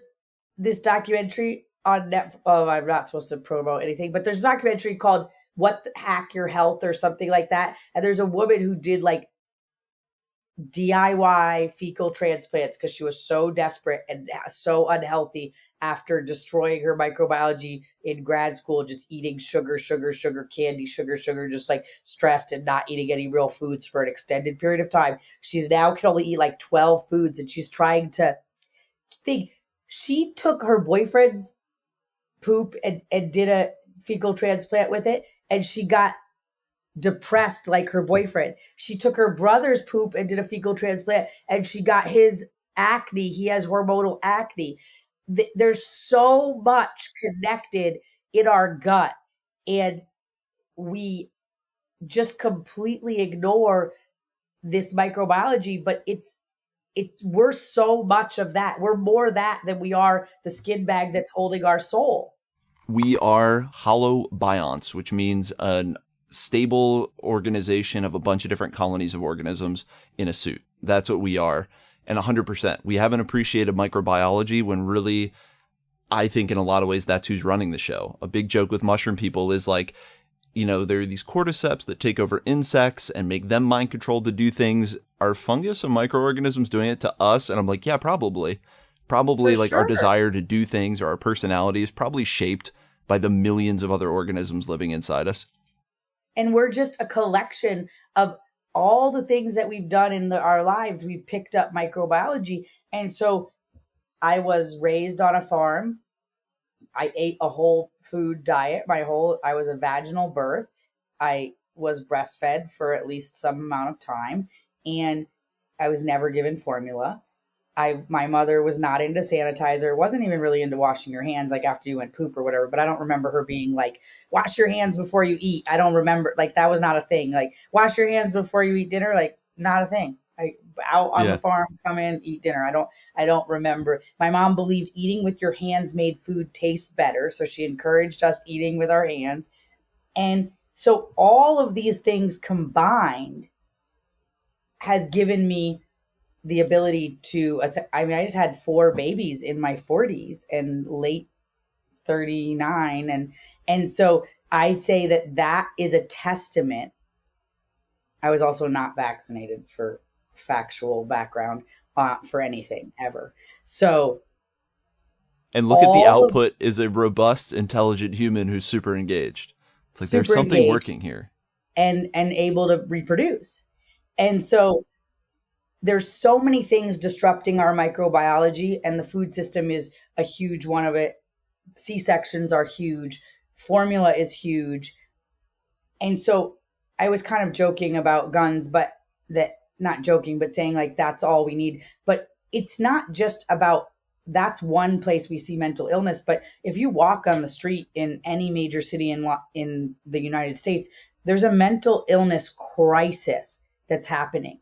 this documentary on Netflix. Oh, I'm not supposed to promote anything, but there's a documentary called Hack Your Health or something like that. And there's a woman who did like DIY fecal transplants because she was so desperate and so unhealthy after destroying her microbiology in grad school, just eating sugar, candy, sugar, just like stressed and not eating any real foods for an extended period of time. She's now can only eat like 12 foods, and she's trying to think. She took her boyfriend's poop and did a fecal transplant with it, and she got depressed like her boyfriend. She took her brother's poop and did a fecal transplant, and she got his acne. He has hormonal acne. There's so much connected in our gut, and we just completely ignore this microbiology, but we're so much of that. We're more that than we are the skin bag that's holding our soul. We are hollow bionts, which means an stable organization of a bunch of different colonies of organisms in a suit. That's what we are. And 100%. We haven't appreciated microbiology when really, I think in a lot of ways, that's who's running the show. A big joke with mushroom people is like, there are these cordyceps that take over insects and make them mind controlled to do things. Are fungus and microorganisms doing it to us? And I'm like, yeah, probably. Probably like our desire to do things or our personality is probably shaped by the millions of other organisms living inside us. And we're just a collection of all the things that we've done in our lives. We've picked up microbiology. And so I was raised on a farm. I ate a whole food diet. I was a vaginal birth. I was breastfed for at least some amount of time. And I was never given formula. My mother was not into sanitizer, wasn't even really into washing your hands like after you went poop or whatever. But I don't remember her being like, wash your hands before you eat. I don't remember, like, that was not a thing. Like, wash your hands before you eat dinner, like, not a thing. Out on the farm, come in, eat dinner. I don't remember. My mom believed eating with your hands made food taste better. So she encouraged us eating with our hands. And so all of these things combined has given me the ability to, I just had 4 babies in my 40s and late 39. And so I'd say that is a testament. I was also not vaccinated for factual background for anything ever. So. And look at the output is a robust, intelligent human who's super engaged. It's like there's something working here. And able to reproduce. And so there's so many things disrupting our microbiology, and the food system is a huge one of it. C-sections are huge. Formula is huge. And so I was kind of joking about guns, but not joking, but saying like, that's all we need. But it's not just about, that's one place we see mental illness. But if you walk on the street in any major city in the United States, there's a mental illness crisis that's happening.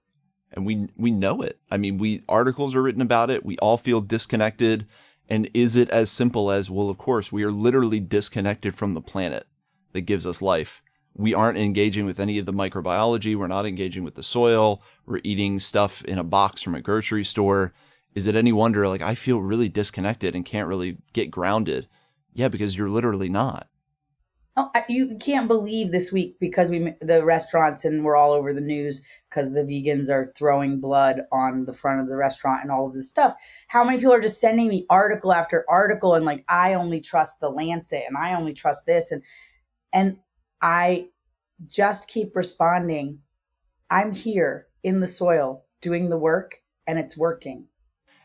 And we know it. I mean, articles are written about it. We all feel disconnected. And is it as simple as, well, of course, we are literally disconnected from the planet that gives us life. We aren't engaging with any of the microbiology. We're not engaging with the soil. We're eating stuff in a box from a grocery store. Is it any wonder, like, I feel really disconnected and can't really get grounded? Yeah, because you're literally not. Oh, you can't believe this week because the restaurants, and we're all over the news because the vegans are throwing blood on the front of the restaurant and all of this stuff. How many people are just sending me article after article and like, I only trust the Lancet and I only trust this. And I just keep responding. I'm here in the soil doing the work, and it's working.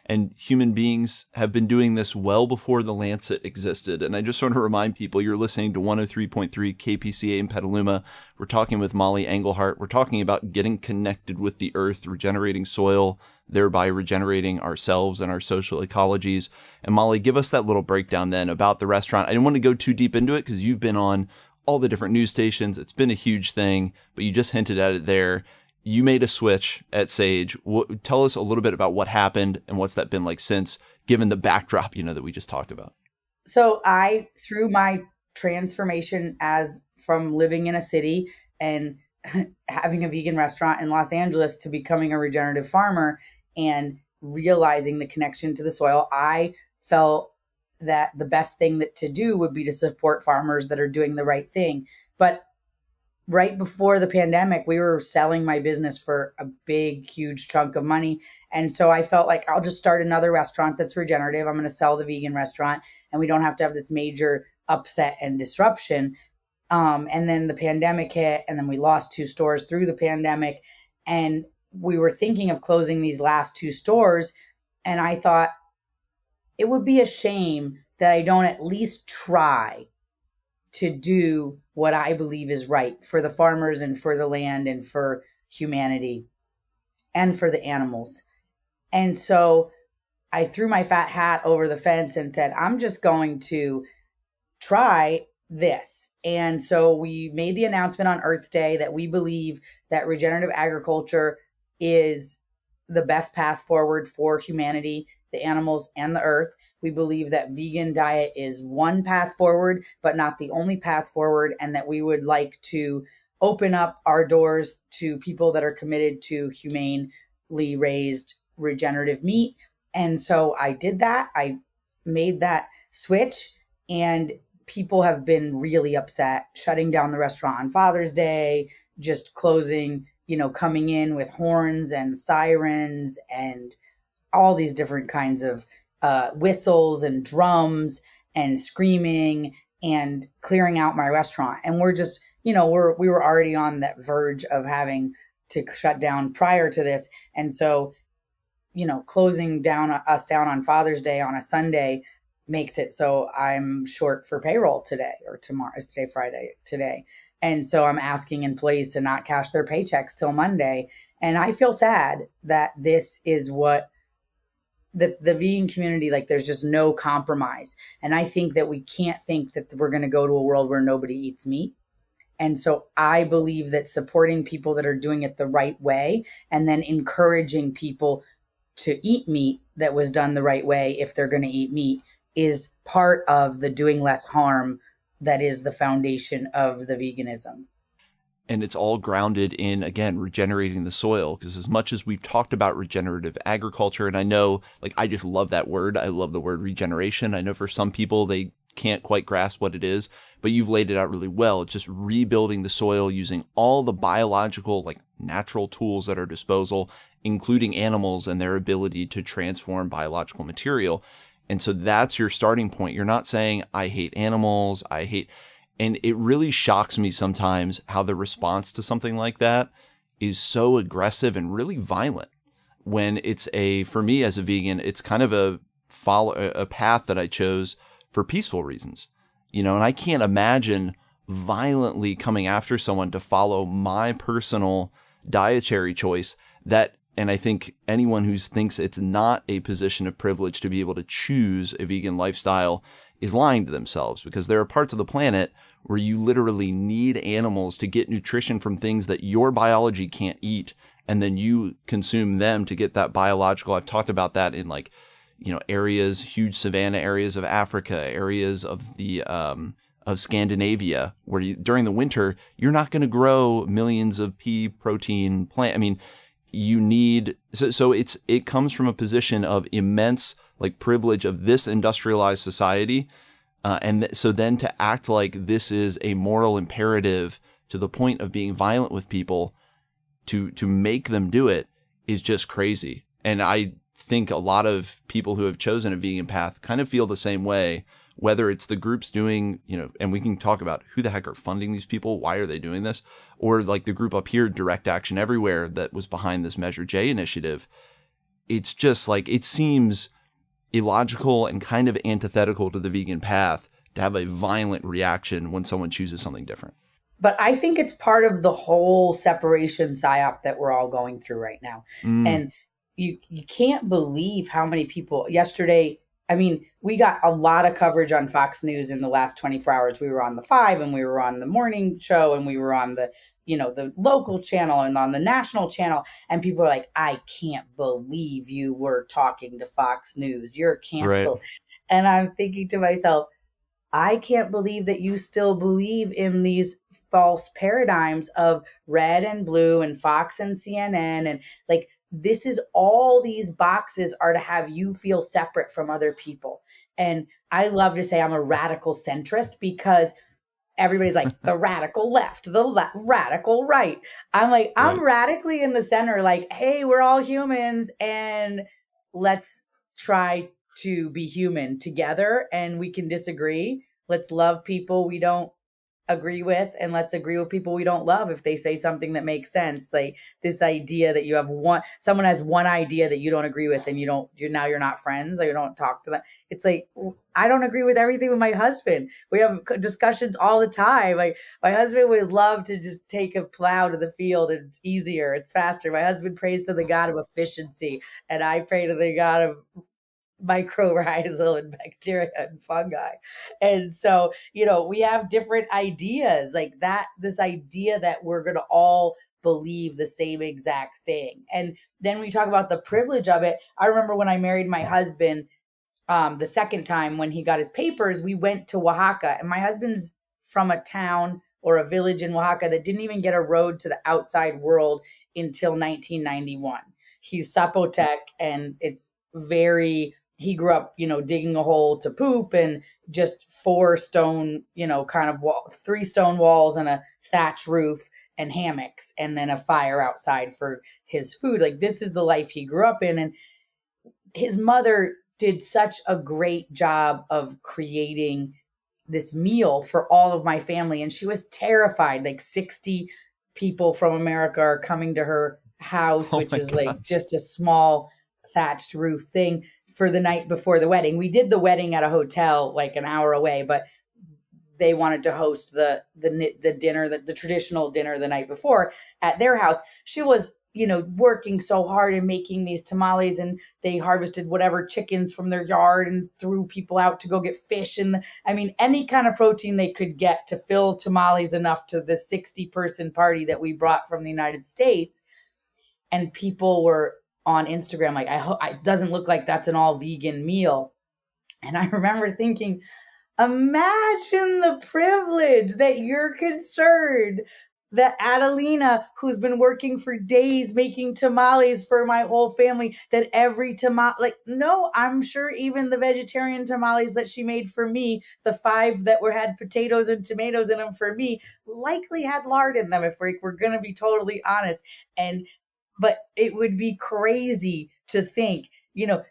And human beings have been doing this well before the Lancet existed. And I just want to remind people, you're listening to 103.3 KPCA in Petaluma. We're talking with Mollie Engelhart. We're talking about getting connected with the earth, regenerating soil, thereby regenerating ourselves and our social ecologies. And Mollie, give us that little breakdown then about the restaurant. I didn't want to go too deep into it because you've been on all the different news stations. It's been a huge thing, but you just hinted at it there. You made a switch at Sage. Tell us a little bit about what happened and what's that been like since, given the backdrop, that we just talked about. So through my transformation from living in a city and having a vegan restaurant in Los Angeles to becoming a regenerative farmer and realizing the connection to the soil, I felt that the best thing to do would be to support farmers that are doing the right thing. But right before the pandemic, we were selling my business for a big, huge chunk of money. And so I felt like I'll just start another restaurant that's regenerative. I'm going to sell the vegan restaurant and we don't have to have this major upset and disruption. And then the pandemic hit and then we lost 2 stores through the pandemic. And we were thinking of closing these last 2 stores. And I thought it would be a shame that I don't at least try to do what I believe is right for the farmers and for the land and for humanity and for the animals. And so I threw my fat hat over the fence and said, I'm just going to try this. And so we made the announcement on Earth Day that we believe that regenerative agriculture is the best path forward for humanity, the animals, and the earth. We believe that vegan diet is one path forward, but not the only path forward, and that we would like to open up our doors to people that are committed to humanely raised regenerative meat. And so I did that. I made that switch, and people have been really upset, shutting down the restaurant on Father's Day, just closing, coming in with horns and sirens and all these different kinds of whistles and drums and screaming and clearing out my restaurant. And we're just, we were already on that verge of having to shut down prior to this. And so, closing us down on Father's Day on a Sunday makes it so I'm short for payroll today or tomorrow. Is today Friday today. And so I'm asking employees to not cash their paychecks till Monday. And I feel sad that this is what the vegan community, like there's just no compromise. And I think that we can't think that we're going to go to a world where nobody eats meat. And so I believe that supporting people that are doing it the right way and then encouraging people to eat meat that was done the right way if they're going to eat meat is part of the doing less harm that is the foundation of the veganism. And it's all grounded in, again, regenerating the soil. Because as much as we've talked about regenerative agriculture, and I know, I just love that word. I love the word regeneration. I know for some people, they can't quite grasp what it is, but you've laid it out really well. It's just rebuilding the soil using all the biological, natural tools at our disposal, including animals and their ability to transform biological material. And so that's your starting point. You're not saying, I hate animals, and it really shocks me sometimes how the response to something like that is so aggressive and really violent when it's for me as a vegan, it's kind of a path that I chose for peaceful reasons, and I can't imagine violently coming after someone to follow my personal dietary choice and I think anyone who thinks it's not a position of privilege to be able to choose a vegan lifestyle is lying to themselves, because there are parts of the planet where you literally need animals to get nutrition from things that your biology can't eat, and then you consume them to get that biological. I've talked about that in areas, huge savanna areas of Africa, areas of the of Scandinavia, where during the winter you're not going to grow millions of pea protein plant. I mean, you need so it comes from a position of immense privilege of this industrialized society. So then to act like this is a moral imperative to the point of being violent with people to make them do it is just crazy. And I think a lot of people who have chosen a vegan path kind of feel the same way, whether it's the groups doing, and we can talk about who the heck are funding these people, why are they doing this, or the group up here, Direct Action Everywhere, that was behind this Measure J initiative. it's just like, it seems illogical and kind of antithetical to the vegan path to have a violent reaction when someone chooses something different. But I think it's part of the whole separation psyop that we're all going through right now. And you can't believe how many people yesterday, I mean, we got a lot of coverage on Fox News in the last 24 hours. We were on the 5 and we were on the morning show and we were on the, the local channel and on the national channel. And people are like, I can't believe you were talking to Fox News. You're canceled. Right. And I'm thinking to myself, I can't believe that you still believe in these false paradigms of red and blue and Fox and CNN. And like, this is all these boxes are to have you feel separate from other people. And I love to say I'm a radical centrist because everybody's like the radical left, the radical right. I'm like, I'm radically in the center. Like, hey, we're all humans and let's try to be human together, and we can disagree. Let's love people we don't agree with, and let's agree with people we don't love if they say something that makes sense. Like this idea that you have someone has one idea that you don't agree with, and you're not friends, or you don't talk to them. It's like, I don't agree with everything with my husband. We have discussions all the time. Like my husband would love to just take a plow to the field, and it's easier, it's faster. My husband prays to the God of efficiency, and I pray to the God of mycorrhizal and bacteria and fungi. And so, we have different ideas like that, this idea that we're going to all believe the same exact thing. And then we talk about the privilege of it. I remember when I married my husband, the second time when he got his papers, we went to Oaxaca, and my husband's from a town or a village in Oaxaca that didn't even get a road to the outside world until 1991. He's Zapotec, and he grew up, digging a hole to poop, and just 4 stone, kind of 3 stone walls and a thatch roof and hammocks, and then a fire outside for his food. Like, this is the life he grew up in. And his mother did such a great job of creating this meal for all of my family. And she was terrified. Like 60 people from America are coming to her house, which is God. Like just a small thatched roof thing, for the night before the wedding. We did the wedding at a hotel like an hour away, but they wanted to host the dinner, the traditional dinner the night before at their house. She was, working so hard and making these tamales, and they harvested whatever chickens from their yard and threw people out to go get fish. And any kind of protein they could get to fill tamales enough to the 60-person party that we brought from the United States. And people were on Instagram like, it doesn't look like that's an all vegan meal. And I remember thinking, imagine the privilege that you're concerned that Adelina, who's been working for days making tamales for my whole family, that every tamale, no, I'm sure even the vegetarian tamales that she made for me, the 5 that had potatoes and tomatoes in them for me, likely had lard in them, if we're going to be totally honest. But it would be crazy to think,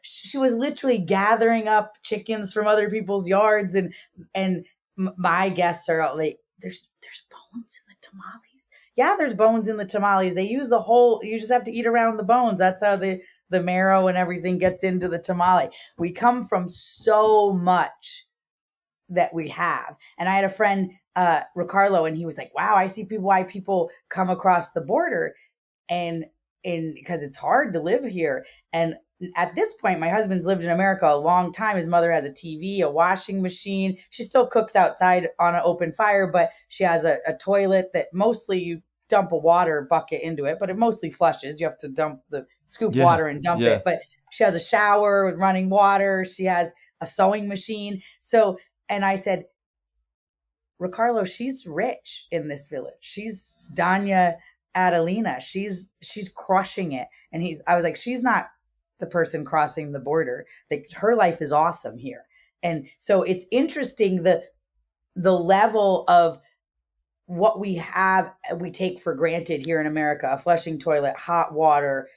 she was literally gathering up chickens from other people's yards, and my guests are like, there's bones in the tamales. Yeah, there's bones in the tamales. They use the whole, you just have to eat around the bones. That's how the marrow and everything gets into the tamale. We come from so much that we have. And I had a friend, Ricardo, and he was like, wow, I see why people come across the border. And because it's hard to live here. And at this point, my husband's lived in America a long time. His mother has a TV, a washing machine. She still cooks outside on an open fire, but she has a toilet that mostly you dump a water bucket into it, but it mostly flushes. You have to scoop water and dump it. But she has a shower with running water. She has a sewing machine. So, and I said, Ricardo, she's rich in this village. She's Danya Adelina, she's crushing it. And I was like, she's not the person crossing the border. Like, her life is awesome here. And so it's interesting the level of what we take for granted here in America: a flushing toilet, hot water,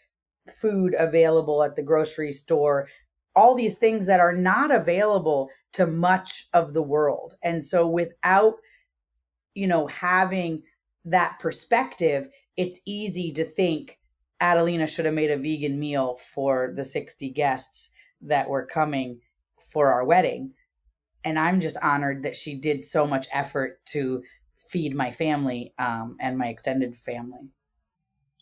food available at the grocery store, all these things that are not available to much of the world. And so without, having that perspective, it's easy to think Adelina should have made a vegan meal for the 60 guests that were coming for our wedding. And I'm just honored that she did so much effort to feed my family and my extended family.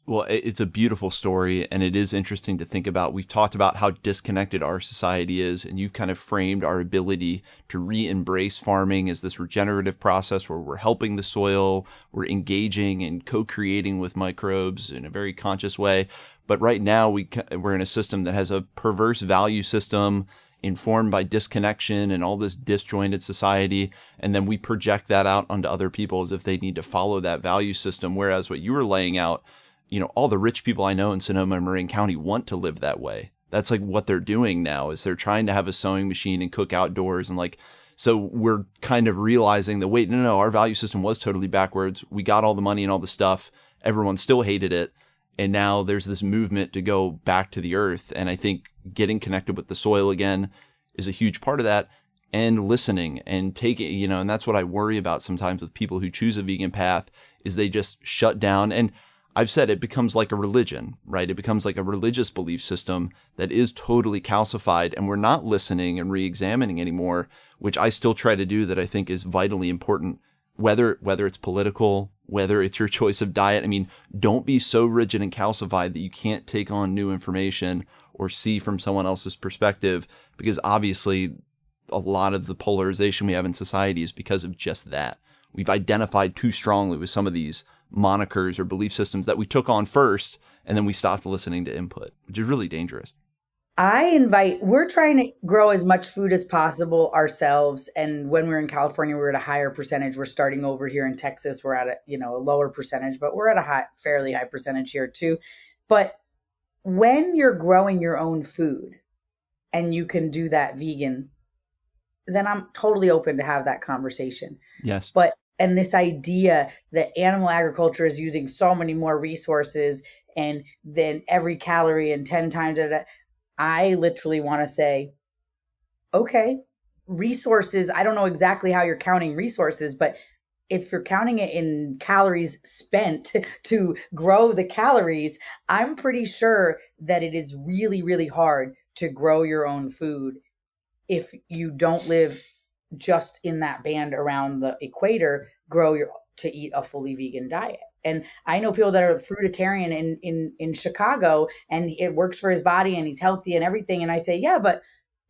Well, it's a beautiful story, and it is interesting to think about. We've talked about how disconnected our society is, and you've kind of framed our ability to re-embrace farming as this regenerative process where we're helping the soil, we're engaging and co-creating with microbes in a very conscious way. But right now, we're in a system that has a perverse value system informed by disconnection and all this disjointed society. And then we project that out onto other people as if they need to follow that value system. Whereas what you were laying out, all the rich people I know in Sonoma and Marin County want to live that way. That's like what they're doing now is they're trying to have a sewing machine and cook outdoors. And so we're kind of realizing that, wait, no, our value system was totally backwards. We got all the money and all the stuff. Everyone still hated it. And now there's this movement to go back to the earth. And I think getting connected with the soil again is a huge part of that, and listening and taking, and that's what I worry about sometimes with people who choose a vegan path is they just shut down. And I've said it becomes like a religion, right? It becomes like a religious belief system that is totally calcified, and we're not listening and re-examining anymore, which I still try to do, that I think is vitally important, whether it's political, whether it's your choice of diet. I mean, don't be so rigid and calcified that you can't take on new information or see from someone else's perspective, because obviously a lot of the polarization we have in society is because of just that. We've identified too strongly with some of these monikers or belief systems that we took on first, and then we stopped listening to input, which is really dangerous. We're trying to grow as much food as possible ourselves. And when we're in California, we're at a higher percentage. We're starting over here in Texas. We're at a lower percentage, but we're at a fairly high percentage here too. But when you're growing your own food and you can do that vegan, then I'm totally open to have that conversation. Yes. And this idea that animal agriculture is using so many more resources and then every calorie and 10 times I literally want to say, okay, resources, I don't know exactly how you're counting resources, but if you're counting it in calories spent to grow the calories, I'm pretty sure that it is really, really hard to grow your own food if you don't live just in that band around the equator, to eat a fully vegan diet. And I know people that are fruitarian in Chicago, and it works for his body and he's healthy and everything. And I say, yeah, but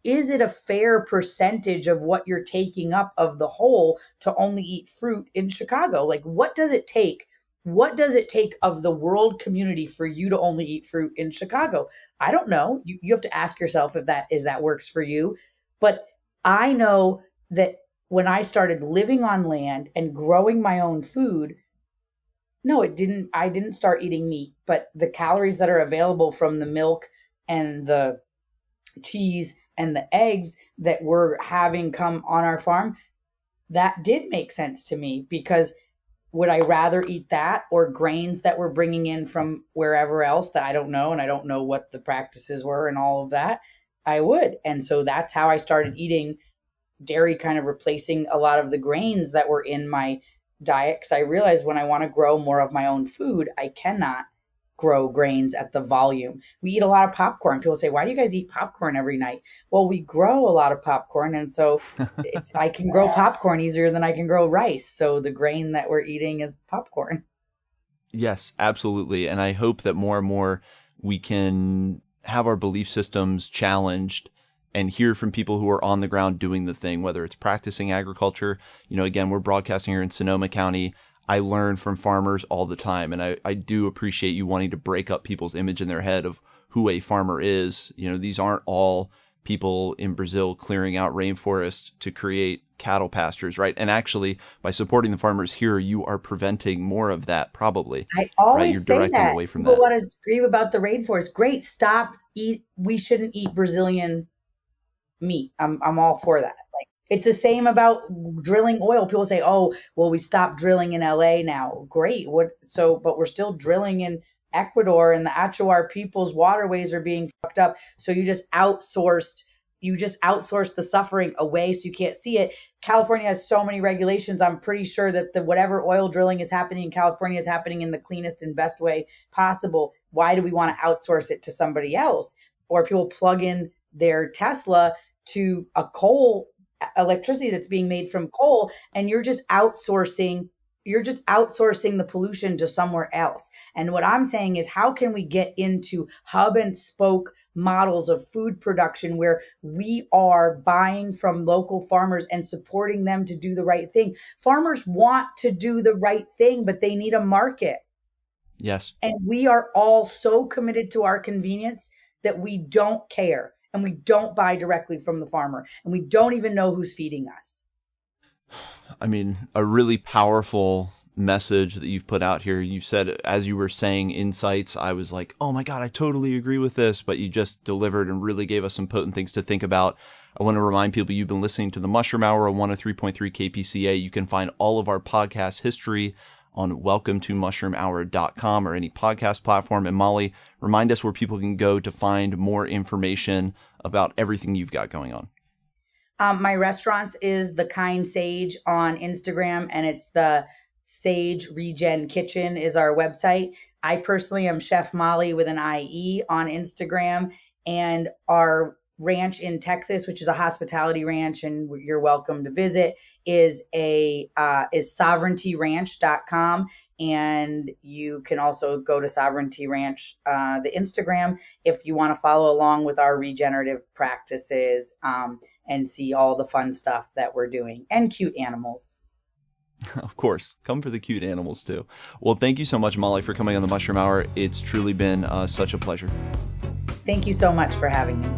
is it a fair percentage of what you're taking up of the whole to only eat fruit in Chicago? Like, what does it take? What does it take of the world community for you to only eat fruit in Chicago? I don't know. You have to ask yourself if that works for you. But I know that when I started living on land and growing my own food, no, I didn't start eating meat, but the calories that are available from the milk and the cheese and the eggs that we're having come on our farm, that did make sense to me, because would I rather eat that or grains that we're bringing in from wherever else that I don't know, and I don't know what the practices were and all of that? I would. And so that's how I started eating dairy, kind of replacing a lot of the grains that were in my diet, because I realized when I want to grow more of my own food, I cannot grow grains at the volume. We eat a lot of popcorn. People say, why do you guys eat popcorn every night? Well, we grow a lot of popcorn. And so I can grow popcorn easier than I can grow rice. So the grain that we're eating is popcorn. Yes, absolutely. And I hope that more and more we can have our belief systems challenged and hear from people who are on the ground doing the thing, whether it's practicing agriculture. Again, we're broadcasting here in Sonoma County. I learn from farmers all the time. And I do appreciate you wanting to break up people's image in their head of who a farmer is. These aren't all people in Brazil clearing out rainforests to create cattle pastures, right? And actually, by supporting the farmers here, you are preventing more of that, probably. I always right? You're say directing that. away from People that. want to scream about the rainforest. Great, we shouldn't eat Brazilian meat. I'm all for that. Like, it's the same about drilling oil. People say, oh, well, we stopped drilling in LA now. Great. But we're still drilling in Ecuador, and the Achuar people's waterways are being fucked up. So you just outsourced, you just outsource the suffering away so you can't see it. California has so many regulations. I'm pretty sure that whatever oil drilling is happening in California is happening in the cleanest and best way possible. Why do we want to outsource it to somebody else? Or people plug in their Tesla to a coal electricity that's being made from coal, and you're just outsourcing the pollution to somewhere else. And what I'm saying is, how can we get into hub and spoke models of food production where we are buying from local farmers and supporting them to do the right thing? Farmers want to do the right thing, but they need a market. Yes. And we are all so committed to our convenience that we don't care, and we don't buy directly from the farmer, and we don't even know who's feeding us. I mean, a really powerful message that you've put out here. You said, as you were saying insights, I was like, oh my God, I totally agree with this, but you just delivered and really gave us some potent things to think about. I want to remind people you've been listening to the Mushroom Hour on 103.3 KPCA. You can find all of our podcast history on welcometomushroomhour.com or any podcast platform. And Mollie, remind us where people can go to find more information about everything you've got going on. My restaurants is The Kind Sage on Instagram, and it's the Sage Regen Kitchen is our website. I personally am Chef Mollie with an IE on Instagram, and our ranch in Texas, which is a hospitality ranch, and you're welcome to visit, is sovereigntyranch.com. And you can also go to Sovereignty Ranch, the Instagram, if you want to follow along with our regenerative practices, and see all the fun stuff that we're doing, and cute animals. Of course. Come for the cute animals too. Well, thank you so much, Mollie, for coming on the Mushroom Hour. It's truly been such a pleasure. Thank you so much for having me.